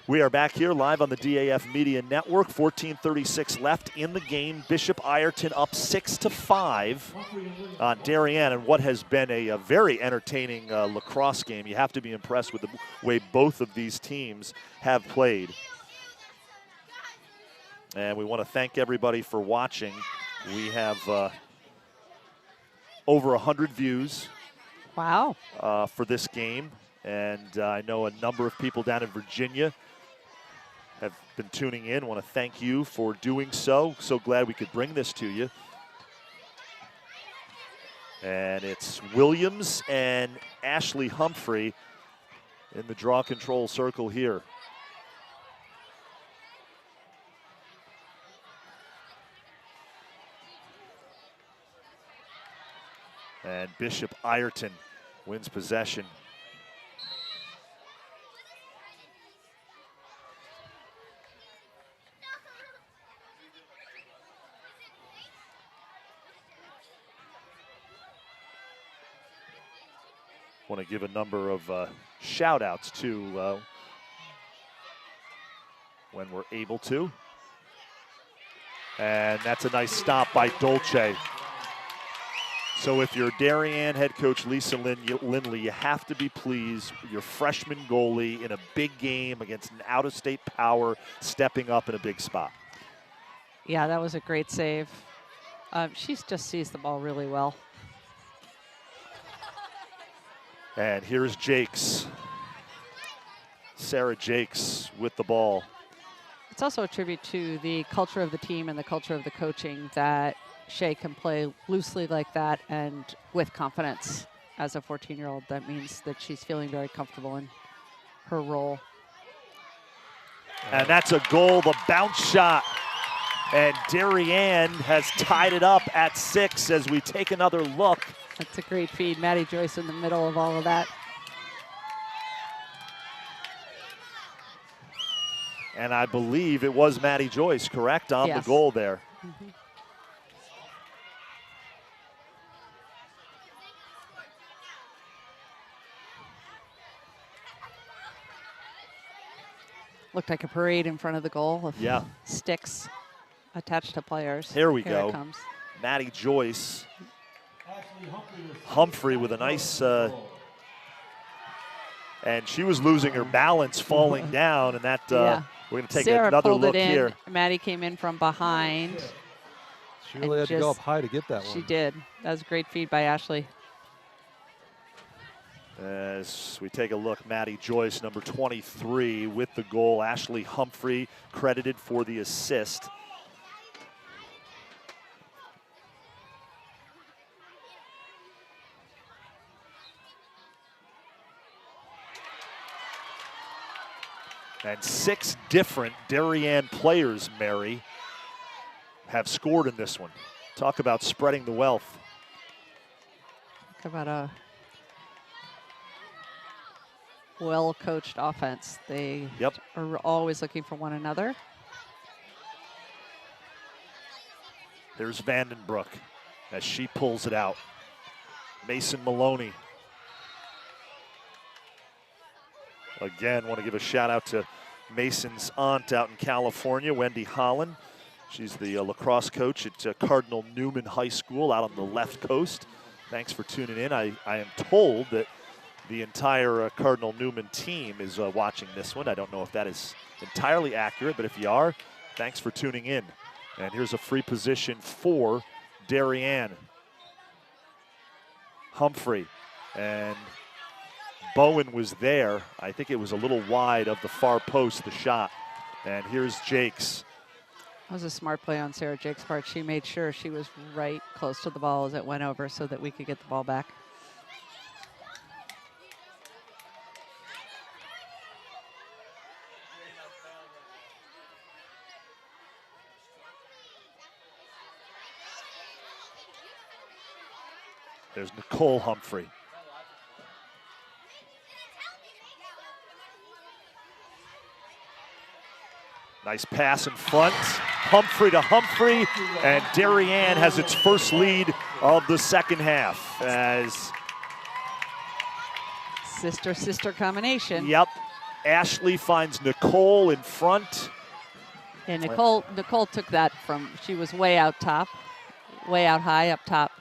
We are back here live on the DAF Media Network. 14:36 left in the game. Bishop Ireton up 6-5 on Darien, and what has been a very entertaining lacrosse game. You have to be impressed with the way both of these teams have played. And we want to thank everybody for watching. We have over 100 views. Wow. For this game. And I know a number of people down in Virginia have been tuning in. I want to thank you for doing so. So glad we could bring this to you. And it's Williams and Ashley Humphrey in the draw control circle here. And Bishop Ireton wins possession. Want to give a number of shout outs to when we're able to. And that's a nice stop by Dolce. So if you're Darien head coach Lisa Lindley, you have to be pleased with your freshman goalie in a big game against an out-of-state power stepping up in a big spot. Yeah, that was a great save. She just sees the ball really well. And here's Jakes. Sarah Jakes with the ball. It's also a tribute to the culture of the team and the culture of the coaching that Shay can play loosely like that and with confidence. As a 14-year-old, that means that she's feeling very comfortable in her role. And that's a goal, the bounce shot. And Darien has tied it up at 6 as we take another look. That's a great feed. Maddie Joyce in the middle of all of that. And I believe it was Maddie Joyce, correct, on Yes. the goal there. Mm-hmm. Looked like a parade in front of the goal of sticks attached to players. Here we Here go. It comes. Maddie Joyce. Humphrey with a nice, and she was losing her balance, falling down, and that we're going to take Sarah another pulled look it in. here. Maddie came in from behind. She really had to go up high to get that one. She did. That was a great feed by Ashley. As we take a look, Maddie Joyce, number 23, with the goal. Ashley Humphrey credited for the assist. And 6 different Darien players, Mary, have scored in this one. Talk about spreading the wealth. Talk about a well-coached offense. They are always looking for one another. There's Vandenbroek as she pulls it out. Mason Maloney. Again, want to give a shout out to Mason's aunt out in California, Wendy Holland. She's the lacrosse coach at Cardinal Newman High School out on the left coast. Thanks for tuning in. I am told that the entire Cardinal Newman team is watching this one. I don't know if that is entirely accurate, but if you are, thanks for tuning in. And here's a free position for Darien. Humphrey and Bowen was there. I think it was a little wide of the far post, the shot. And here's Jakes. That was a smart play on Sarah Jake's part. She made sure she was right close to the ball as it went over so that we could get the ball back. There's Nicole Humphrey. Nice pass in front. Humphrey to Humphrey, and Darien has its first lead of the second half. As sister combination. Yep. Ashley finds Nicole in front. And Nicole took that from, she was way out top, way out high up top.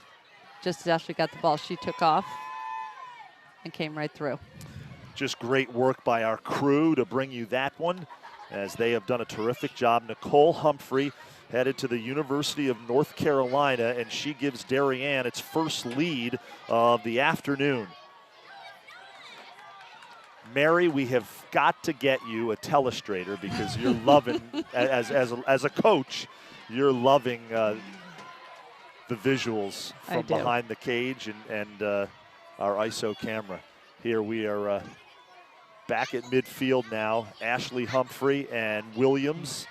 Just as Ashley got the ball, she took off and came right through. Just great work by our crew to bring you that one, as they have done a terrific job. Nicole Humphrey headed to the University of North Carolina, and she gives Darien its first lead of the afternoon. Mary, we have got to get you a telestrator because you're loving, as a coach, you're loving the visuals from behind the cage and our ISO camera. Here we are back at midfield now. Ashley Humphrey and Williams.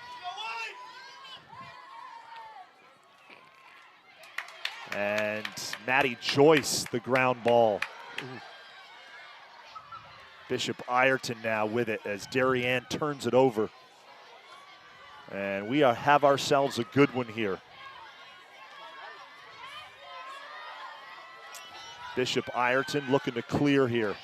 And Maddie Joyce, the ground ball. Ooh. Bishop Ireton now with it as Darien turns it over. And we have ourselves a good one here. Bishop Ireton looking to clear here.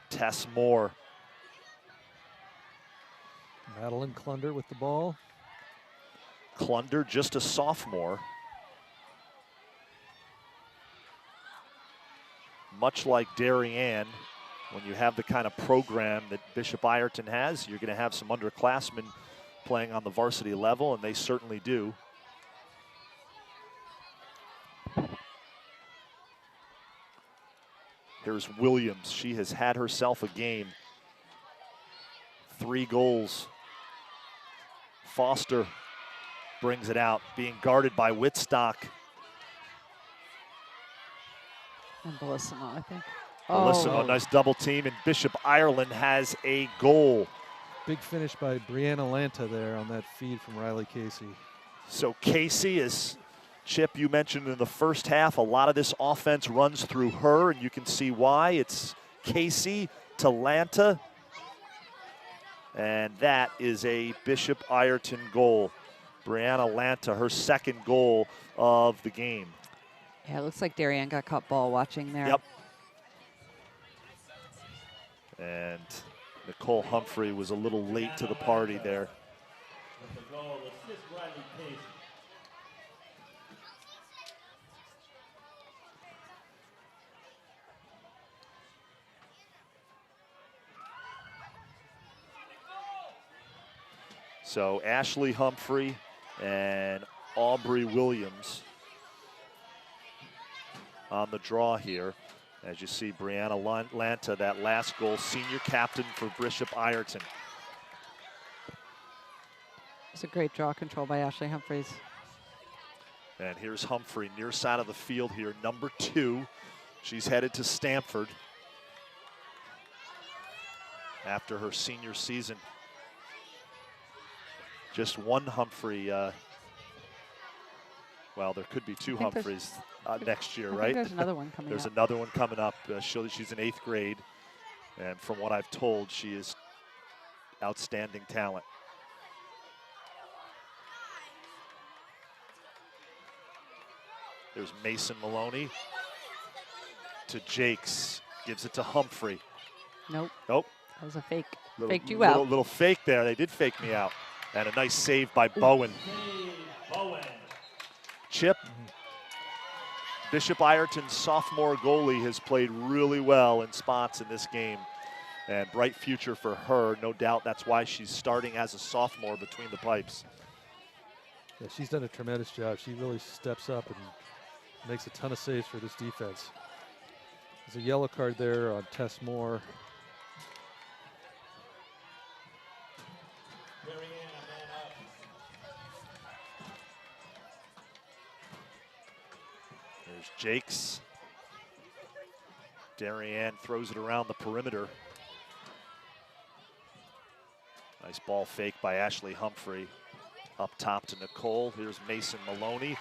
Tess Moore. Madeline Klunder with the ball. Klunder, just a sophomore. Much like Darien, when you have the kind of program that Bishop Ireton has, you're going to have some underclassmen playing on the varsity level, and they certainly do. Here's Williams. She has had herself a game. 3 goals. Foster brings it out, being guarded by Whitstock. And Bellissimo, I think. Bellissimo, nice double team, and Bishop Ireton has a goal. Big finish by Brianna Lanta there on that feed from Riley Casey. So Casey is, Chip, you mentioned in the first half, a lot of this offense runs through her, and you can see why. It's Casey to Lanta, and that is a Bishop Ireton goal. Brianna Lanta, her 2nd goal of the game. Yeah, it looks like Darien got caught ball watching there. Yep. And Nicole Humphrey was a little late to the party there. So Ashley Humphrey and Aubrey Williams on the draw here. As you see, Brianna Lanta, that last goal, senior captain for Bishop Ireton. It's a great draw control by Ashley Humphreys. And here's Humphrey, near side of the field here, number 2. She's headed to Stamford after her senior season. Just one Humphrey. Well, there could be 2 Humphreys next year, right? There's another one coming up. There's another one coming up. She's in 8th grade. And from what I've told, she is outstanding talent. There's Mason Maloney to Jakes. Gives it to Humphrey. Nope. Nope. That was a fake. Faked you out. Little fake there. They did fake me out. And a nice save by Bowen. Chip. Bishop Ireton's sophomore goalie has played really well in spots in this game. And bright future for her. No doubt that's why she's starting as a sophomore between the pipes. Yeah, she's done a tremendous job. She really steps up and makes a ton of saves for this defense. There's a yellow card there on Tess Moore. There's Jakes. Darien throws it around the perimeter. Nice ball fake by Ashley Humphrey. Up top to Nicole. Here's Mason Maloney.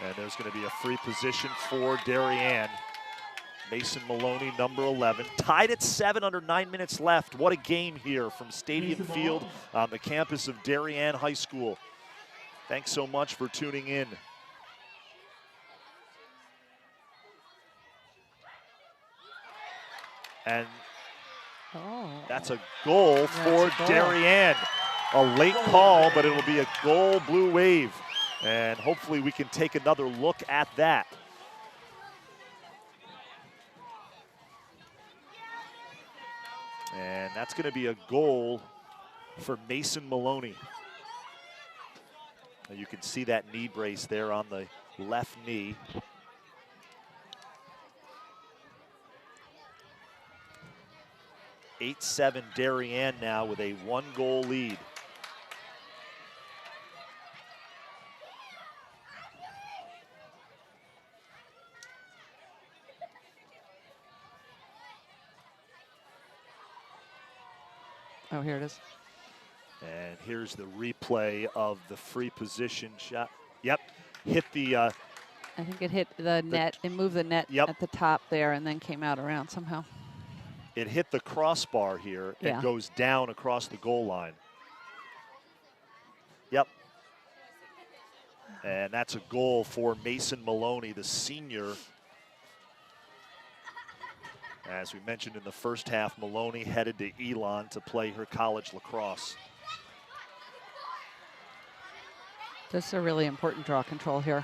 And there's going to be a free position for Darien. Mason Maloney, number 11. Tied at 7 under 9 minutes left. What a game here from Stadium Field on the campus of Darien High School. Thanks so much for tuning in. And that's a goal for Darien. A late call, but it'll be a goal, Blue Wave. And hopefully we can take another look at that. And that's going to be a goal for Mason Maloney. Now you can see that knee brace there on the left knee. (8-7) Darien now with a 1-goal lead. Oh, here it is. And here's the replay of the free position shot. Yep, hit the... I think it hit the net. It moved the net at the top there and then came out around somehow. It hit the crossbar here and goes down across the goal line. Yep. And that's a goal for Mason Maloney, the senior. As we mentioned in the first half, Maloney headed to Elon to play her college lacrosse. This is a really important draw control here.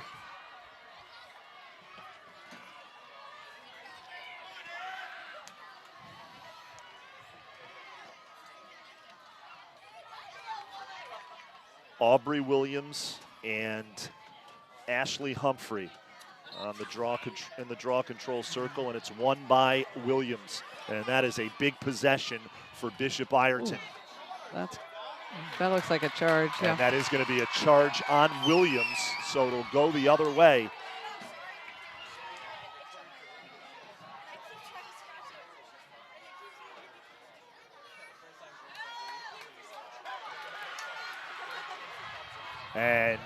Aubrey Williams and Ashley Humphrey on the in the draw control circle, and it's won by Williams. And that is a big possession for Bishop Ireton. Ooh, that looks like a charge. And that is going to be a charge on Williams, so it'll go the other way. And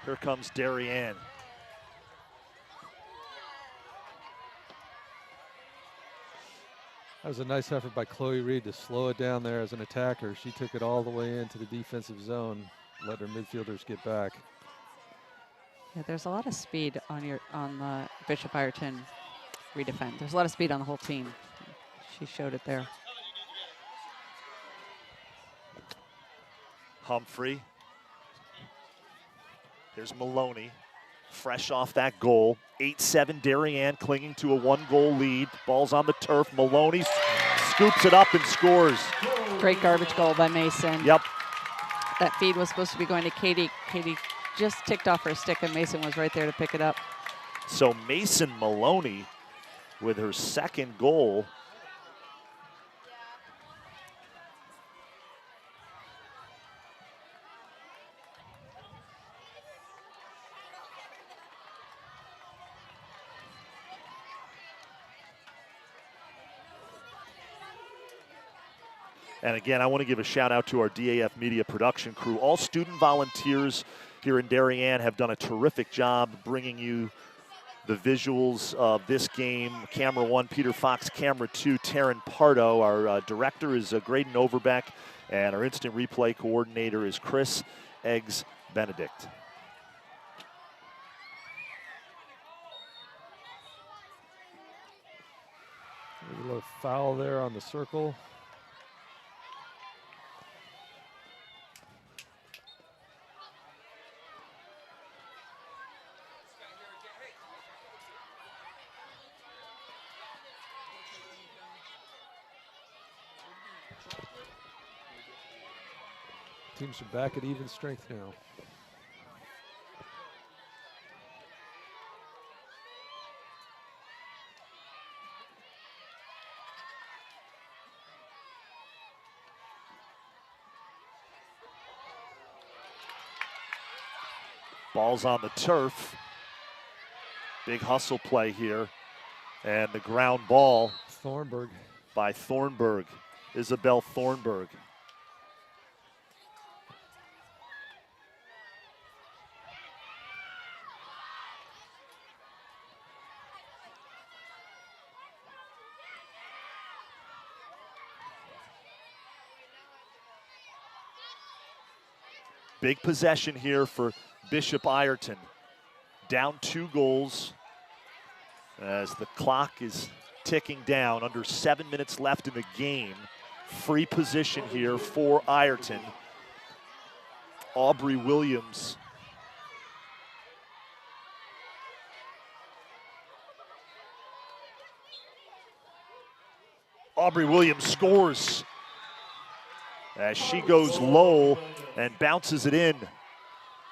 here comes Darien. That was a nice effort by Chloe Reed to slow it down there as an attacker. She took it all the way into the defensive zone, let her midfielders get back. Yeah, there's a lot of speed on the Bishop Ireton redefend. There's a lot of speed on the whole team. She showed it there. Humphrey. There's Maloney, fresh off that goal. 8-7 Darien clinging to a 1-goal lead. Ball's on the turf. Maloney scoops it up and scores. Great garbage goal by Mason. Yep. That feed was supposed to be going to Katie. Katie just ticked off her stick, and Mason was right there to pick it up. So Mason Maloney with her second goal. And again, I want to give a shout out to our DAF Media production crew. All student volunteers here in Darien have done a terrific job bringing you the visuals of this game. Camera 1, Peter Fox. Camera 2, Taryn Pardo. Our director is Graydon Overbeck, and our instant replay coordinator is Chris Eggs Benedict. A little foul there on the circle. Teams are back at even strength now. Ball's on the turf. Big hustle play here. And the ground ball. Thornburg. By Thornburg. Isabel Thornburg. Big possession here for Bishop Ireton. Down 2 goals as the clock is ticking down. Under 7 minutes left in the game. Free position here for Ireton. Aubrey Williams. Aubrey Williams scores as she goes low and bounces it in.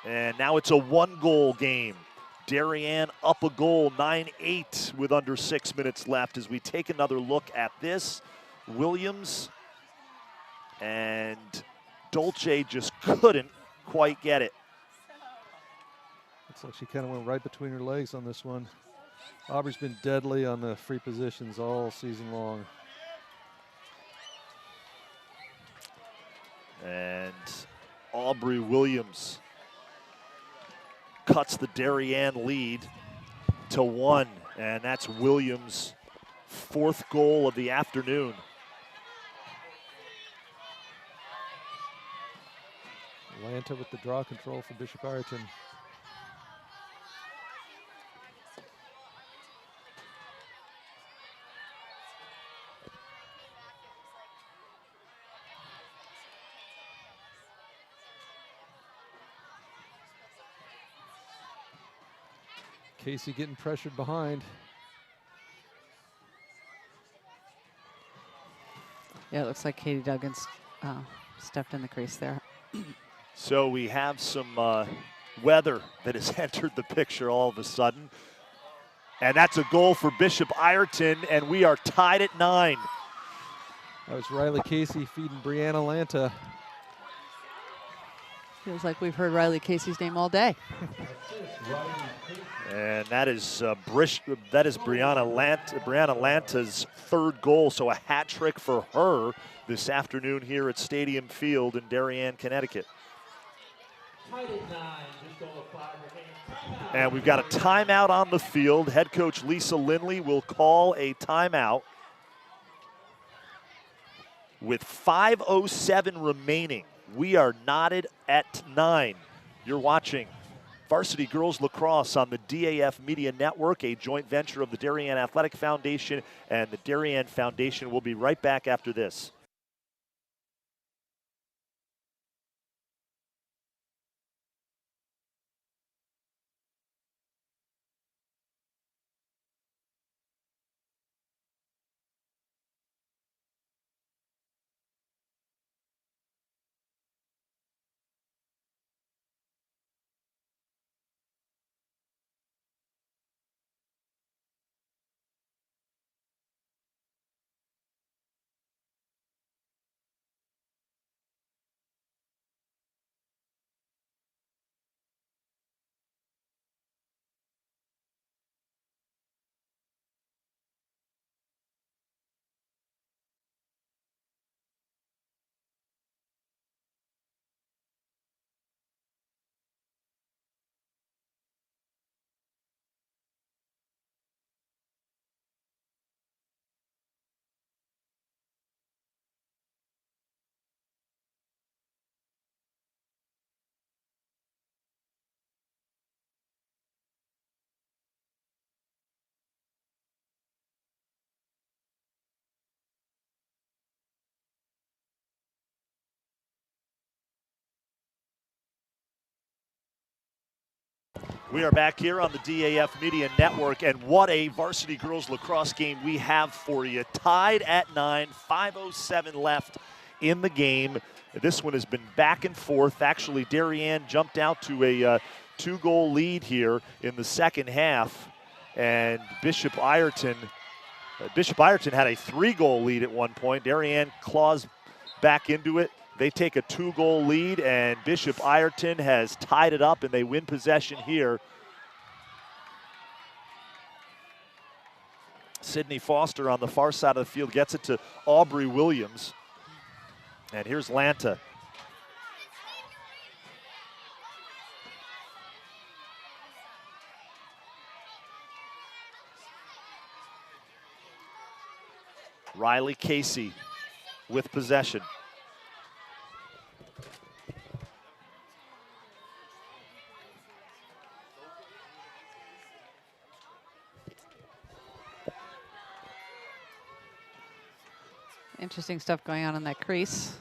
And now it's a 1-goal game. Darien up a goal, 9-8 with under 6 minutes left as we take another look at this. Williams and Dolce just couldn't quite get it. Looks like she kind of went right between her legs on this one. Aubrey's been deadly on the free positions all season long. And Aubrey Williams cuts the Darien lead to 1, and that's Williams' 4th goal of the afternoon. Atlanta with the draw control for Bishop Ireton. Casey getting pressured behind. Yeah, it looks like Katie Duggins stepped in the crease there. So we have some weather that has entered the picture all of a sudden. And that's a goal for Bishop Ireton, and we are tied at 9. That was Riley Casey feeding Brianna Lanta. Feels like we've heard Riley Casey's name all day. And that is Brianna Lanta's 3rd goal, so a hat trick for her this afternoon here at Stadium Field in Darien, Connecticut. And we've got a timeout on the field. Head coach Lisa Lindley will call a timeout with 5:07 remaining. We are knotted at 9. You're watching Varsity Girls Lacrosse on the DAF Media Network, a joint venture of the Darien Athletic Foundation and the Darien Foundation. We'll be right back after this. We are back here on the DAF Media Network, and what a Varsity Girls Lacrosse game we have for you. Tied at 9, 5:07 left in the game. This one has been back and forth. Actually, Darien jumped out to a 2-goal lead here in the second half, and Bishop Ireton had a 3-goal lead at one point. Darien claws back into it. They take a 2-goal lead, and Bishop Ireton has tied it up, and they win possession here. Sydney Foster on the far side of the field gets it to Aubrey Williams. And here's Lanta. Riley Casey with possession. Interesting stuff going on in that crease.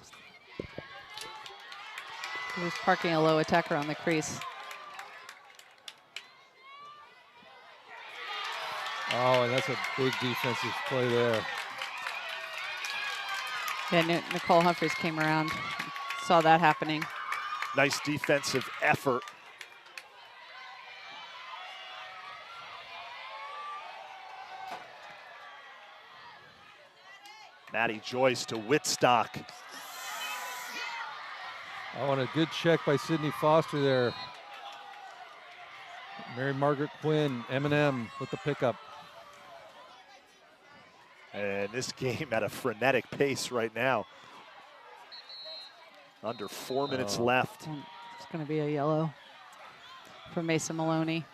He was parking a low attacker on the crease. Oh, and that's a big defensive play there. Yeah, Nicole Humphreys came around, saw that happening. Nice defensive effort. Maddie Joyce to Whitstock. Oh, and a good check by Sydney Foster there. Mary Margaret Quinn, M&M with the pickup. And this game at a frenetic pace right now. Under 4 minutes left. It's going to be a yellow for Mason Maloney.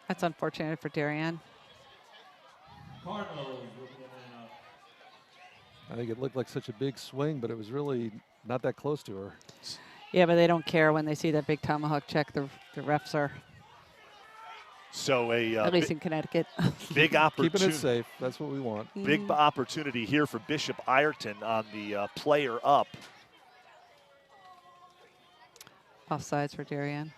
That's unfortunate for Darien. I think it looked like such a big swing, but it was really not that close to her. Yeah, but they don't care when they see that big tomahawk check. The refs are. So at least in Connecticut. Big opportunity. Keeping it safe. That's what we want. Big opportunity here for Bishop Ireton on the player up. Offsides for Darien.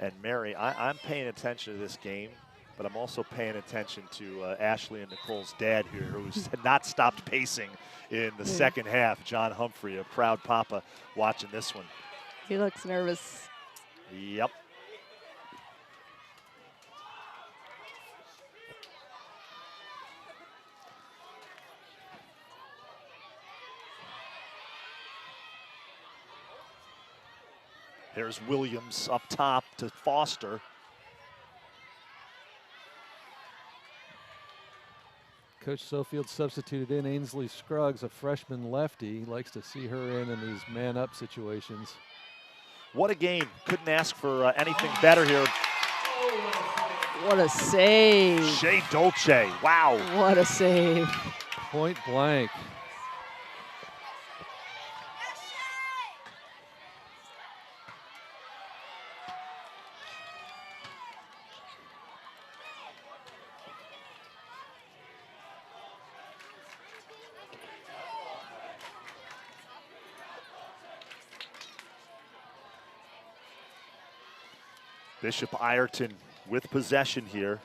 And Mary, I'm paying attention to this game, but I'm also paying attention to Ashley and Nicole's dad here, who's not stopped pacing in the second half. John Humphrey, a proud papa, watching this one. He looks nervous. Yep. There's Williams up top to Foster. Coach Sofield substituted in Ainsley Scruggs, a freshman lefty. He likes to see her in these man-up situations. What a game. Couldn't ask for anything better here. What a save. Shea Dolce, wow. What a save. Point blank. Bishop Ireton with possession here.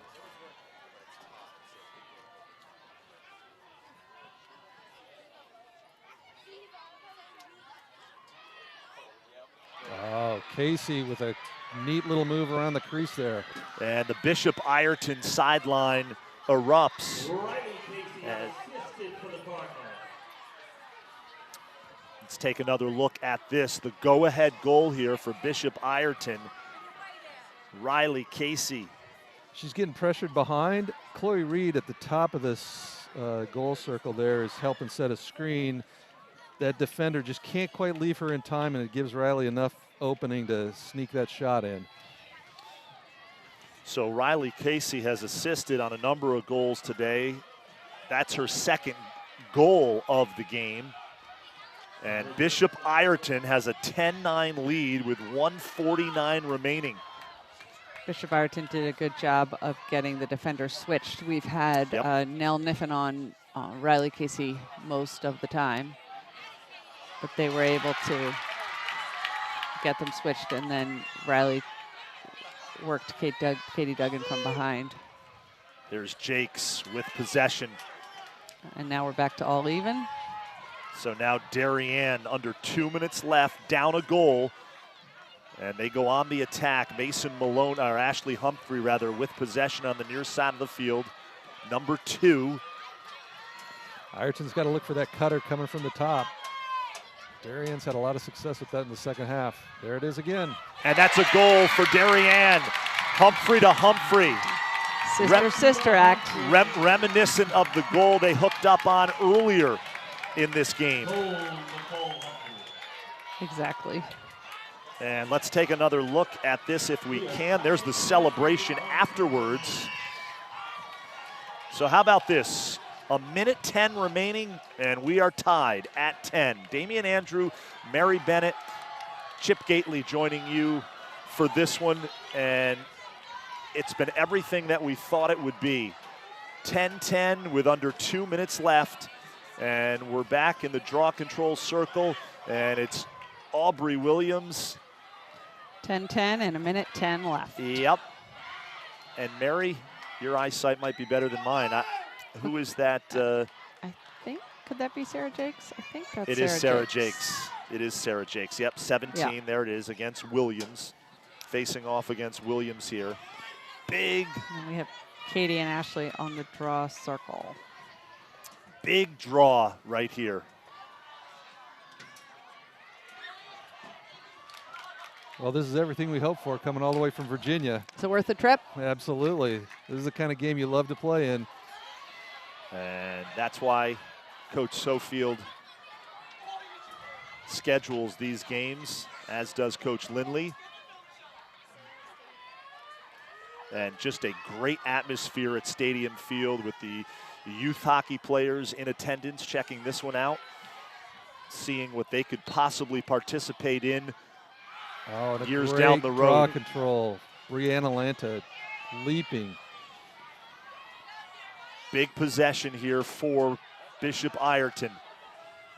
Oh, Casey with a neat little move around the crease there. And the Bishop Ireton sideline erupts. And let's take another look at this. The go-ahead goal here for Bishop Ireton. Riley Casey. She's getting pressured behind. Chloe Reed at the top of this goal circle there is helping set a screen. That defender just can't quite leave her in time, and it gives Riley enough opening to sneak that shot in. So Riley Casey has assisted on a number of goals today. That's her second goal of the game. And Bishop Ireton has a 10-9 lead with 1:49 remaining. Bishop Ireton did a good job of getting the defender switched. We've had Nell Niffen on Riley Casey most of the time, but they were able to get them switched, and then Riley worked Katie Duggan from behind. There's Jakes with possession. And now we're back to all even. So now Darien under 2 minutes left, down a goal. And they go on the attack. Mason Malone, or Ashley Humphrey rather, with possession on the near side of the field. Number 2. Ireton's got to look for that cutter coming from the top. Darien's had a lot of success with that in the second half. There it is again. And that's a goal for Darien. Humphrey to Humphrey. Sister act. Reminiscent of the goal they hooked up on earlier in this game. Exactly. And let's take another look at this if we can. There's the celebration afterwards. So how about this? 1:10 remaining, and we are tied at 10. Damian Andrew, Mary Bennett, Chip Gately joining you for this one. And it's been everything that we thought it would be. 10-10 with under 2 minutes left. And we're back in the draw control circle, and it's Aubrey Williams. 10-10 and 1:10 left. Yep. And Mary, your eyesight might be better than mine. Who is that? I think, could that be Sarah Jakes? I think that's It is Sarah Jakes. It is Sarah Jakes. Yep, 17, yeah. There it is, against Williams. Facing off against Williams here. Big. And we have Katie and Ashley on the draw circle. Big draw right here. Well, this is everything we hoped for, coming all the way from Virginia. Is it worth the trip? Absolutely. This is the kind of game you love to play in. And that's why Coach Sofield schedules these games, as does Coach Lindley. And just a great atmosphere at Stadium Field with the youth hockey players in attendance, checking this one out, seeing what they could possibly participate in years down the road. Draw control. Brianna Lanta leaping. Big possession here for Bishop Ireton.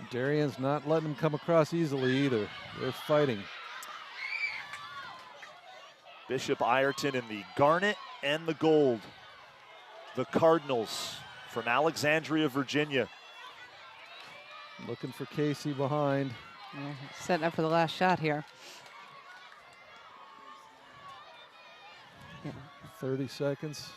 Darien's not letting them come across easily either. They're fighting. Bishop Ireton in the garnet and the gold. The Cardinals from Alexandria, Virginia. Looking for Casey behind. Yeah, setting up for the last shot here. Yeah. 30 seconds.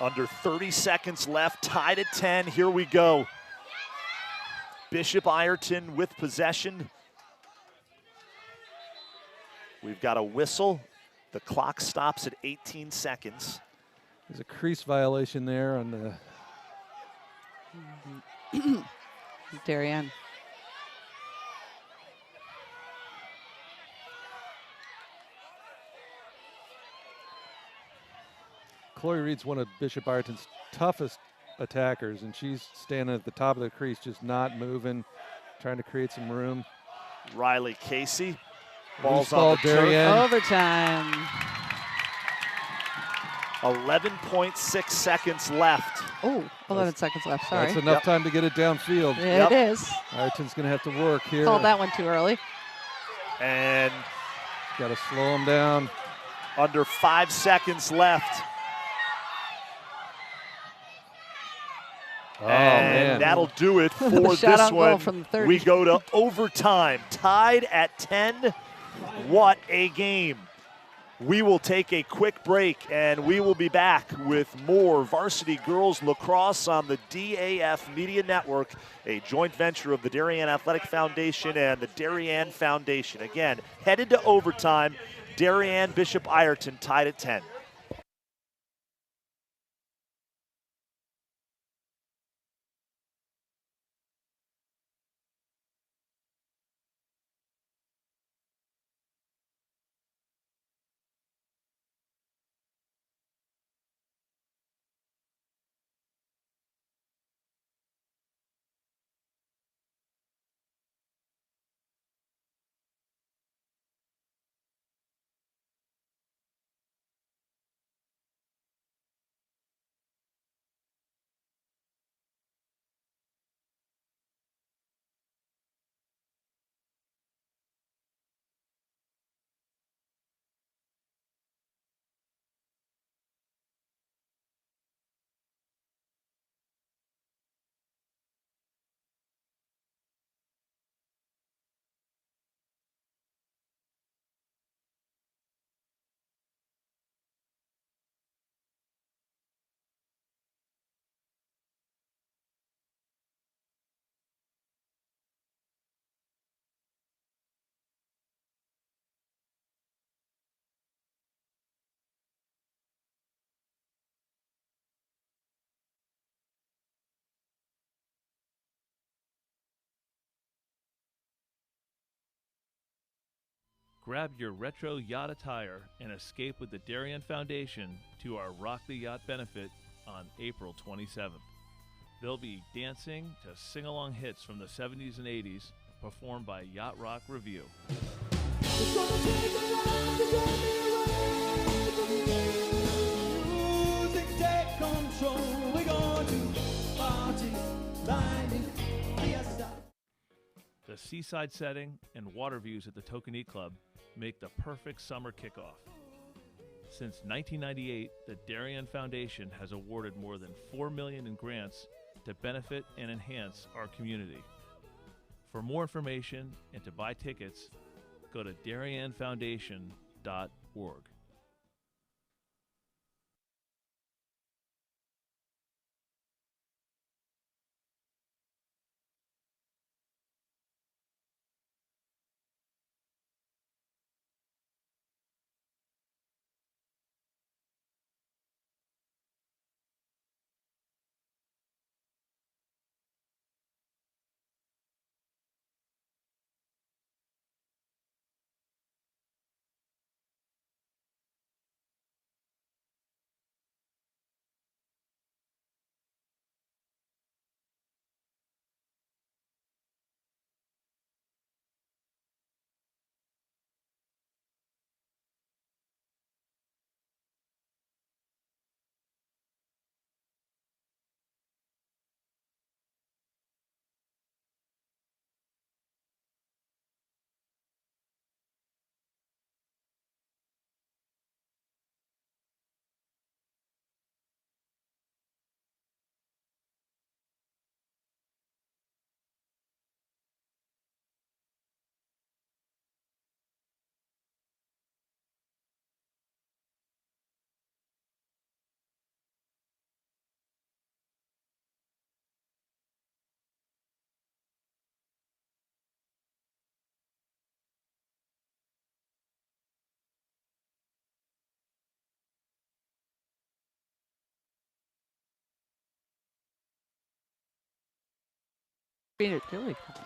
Under 30 seconds left, tied at 10. Here we go. Bishop Ireton with possession. We've got a whistle. The clock stops at 18 seconds. There's a crease violation there on the Darien. Chloe Reed's one of Bishop Ireton's toughest attackers, and she's standing at the top of the crease, just not moving, trying to create some room. Riley Casey. Ball's Ball's on the Darien. turf. Overtime. 11.6 seconds left. Oh, 11 seconds left, sorry. That's enough Yep. time to get it downfield. Yeah, Yep. it is. Ireton's going to have to work here. Called that one too early. And Got to slow him down. under 5 seconds left. Oh, And man. that'll do it for Shot this on goal one. from the 30. We go to overtime, tied at 10. What a game. We will take a quick break, and we will be back with more Varsity Girls Lacrosse on the DAF Media Network, a joint venture of the Darien Athletic Foundation and the Darien Foundation. Again, headed to overtime, Darien Bishop Ireton tied at 10. Grab your retro yacht attire and escape with the Darien Foundation to our Rock the Yacht benefit on April 27th. They'll be dancing to sing-along hits from the 70s and 80s performed by Yacht Rock Review. The seaside setting and water views at the Tokanee Club make the perfect summer kickoff. Since 1998, the Darien Foundation has awarded more than $4 million in grants to benefit and enhance our community. For more information and to buy tickets, go to darienfoundation.org.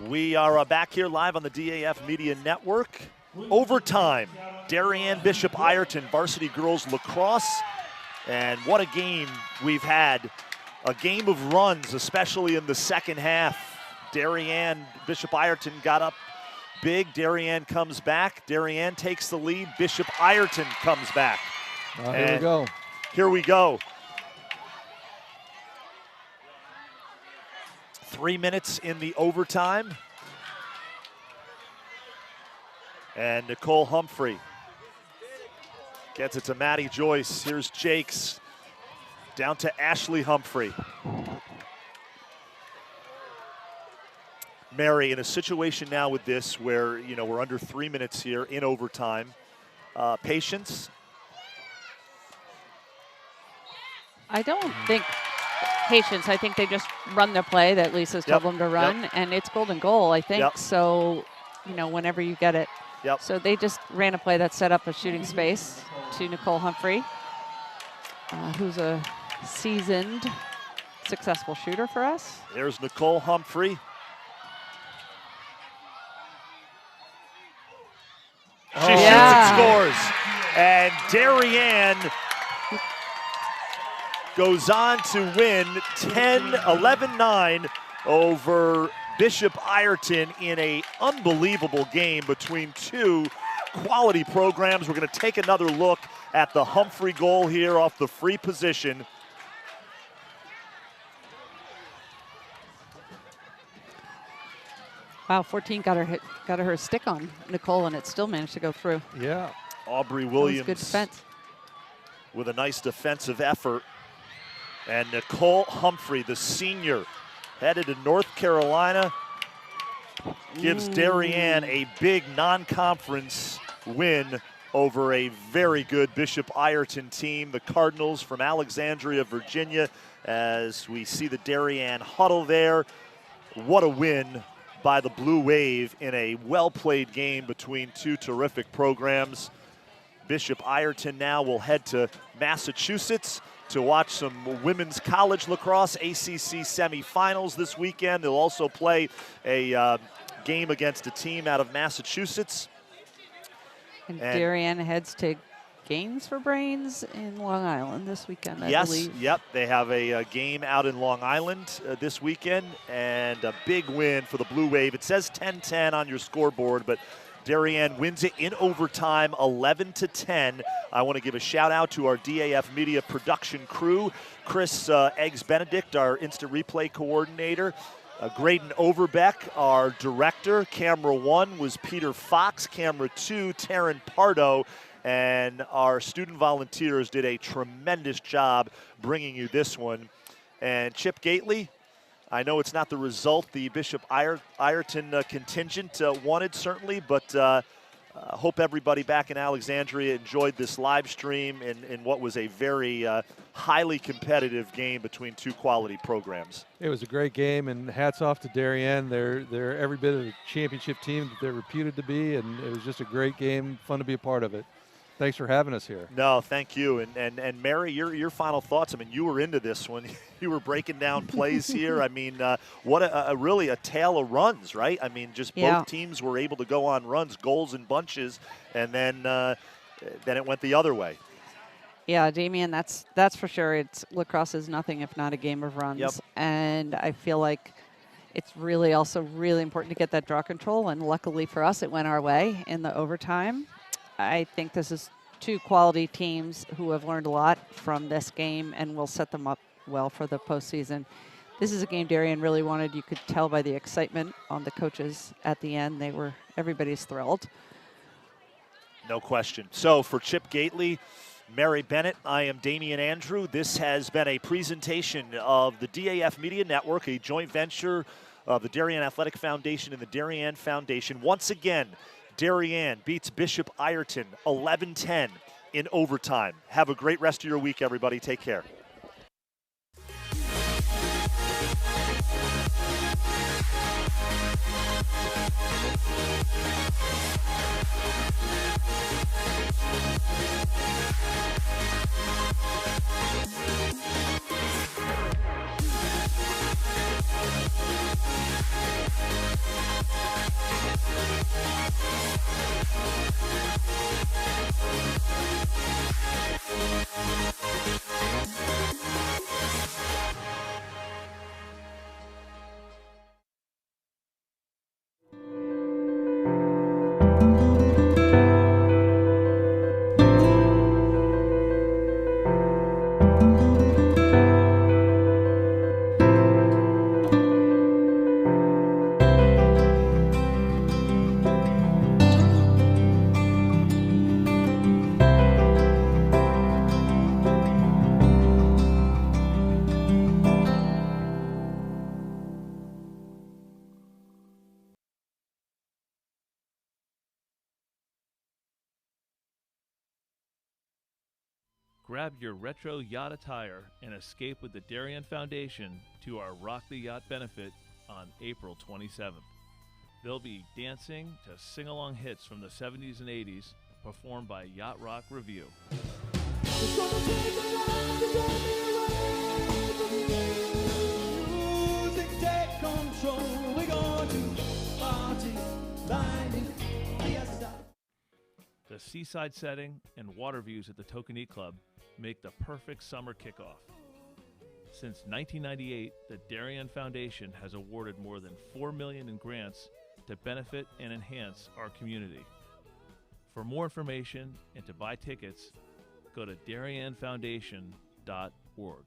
We are back here live on the DAF Media Network. Overtime, Darien Bishop Ireton, varsity girls lacrosse. And what a game we've had. A game of runs, especially in the second half. Darien Bishop Ireton got up big. Darien comes back. Darien takes the lead. Bishop Ireton comes back. Here we go. Here we go. 3 minutes in the overtime. And Nicole Humphrey gets it to Maddie Joyce. Here's Jakes down to Ashley Humphrey. Mary, in a situation now with this where, you know, we're under 3 minutes here in overtime, patience? I don't think patience. I think they just run their play that Lisa's told them to run, and it's golden goal, I think. So, you know, whenever you get it. So they just ran a play that set up a shooting space to Nicole Humphrey, who's a seasoned, successful shooter for us. There's Nicole Humphrey. She shoots and scores. And Darien goes on to win 11-9 over Bishop Ireton in an unbelievable game between two quality programs. We're going to take another look at the Humphrey goal here off the free position. Wow, 14 got her stick on Nicole, and it still managed to go through. Yeah. Aubrey Williams good defense with a nice defensive effort. And Nicole Humphrey, the senior, headed to North Carolina, gives Darien a big non-conference win over a very good Bishop Ireton team. The Cardinals from Alexandria, Virginia, as we see the Darien huddle there. What a win by the Blue Wave in a well-played game between two terrific programs. Bishop Ireton now will head to Massachusetts to watch some women's college lacrosse ACC semifinals this weekend. They'll also play a game against a team out of Massachusetts. And Darien heads to Games for Brains in Long Island this weekend, I believe. Yep, they have a game out in Long Island this weekend, and a big win for the Blue Wave. It says 10-10 on your scoreboard, but Darien wins it in overtime, 11-10. I want to give a shout out to our DAF Media production crew, Chris Eggs-Benedict, our instant replay coordinator, Graydon Overbeck, our director. Camera 1 was Peter Fox, camera 2, Taryn Pardo, and our student volunteers did a tremendous job bringing you this one. And Chip Gately, I know it's not the result the Bishop Ireton contingent wanted, certainly, but hope everybody back in Alexandria enjoyed this live stream in what was a very highly competitive game between two quality programs. It was a great game, and hats off to Darien. They're every bit of the championship team that they're reputed to be, and it was just a great game, fun to be a part of it. Thanks for having us here. No, thank you. And Mary, your final thoughts. I mean, you were into this one. You were breaking down plays here. I mean, what really a tale of runs, right? I mean, just both teams were able to go on runs, goals in bunches, and then it went the other way. Yeah, Damien, that's for sure. Lacrosse is nothing if not a game of runs. And I feel like it's really also really important to get that draw control, and luckily for us, it went our way in the overtime. I think this is two quality teams who have learned a lot from this game and will set them up well for the postseason. This is a game Darien really wanted. You could tell by the excitement on the coaches at the end. Everybody's thrilled. No question. So for Chip Gately, Mary Bennett, I am Damian Andrew. This has been a presentation of the DAF Media Network, a joint venture of the Darien Athletic Foundation and the Darien Foundation. Once again, Darien beats Bishop Ireton 11-10 in overtime. Have a great rest of your week, everybody. Take care. Grab your retro yacht attire and escape with the Darien Foundation to our Rock the Yacht benefit on April 27th. They'll be dancing to sing-along hits from the 70s and 80s, performed by Yacht Rock Review. The seaside setting and water views at the Tokanee Club make the perfect summer kickoff. Since 1998, the Darien Foundation has awarded more than $4 million in grants to benefit and enhance our community. For more information and to buy tickets, go to DarienFoundation.org.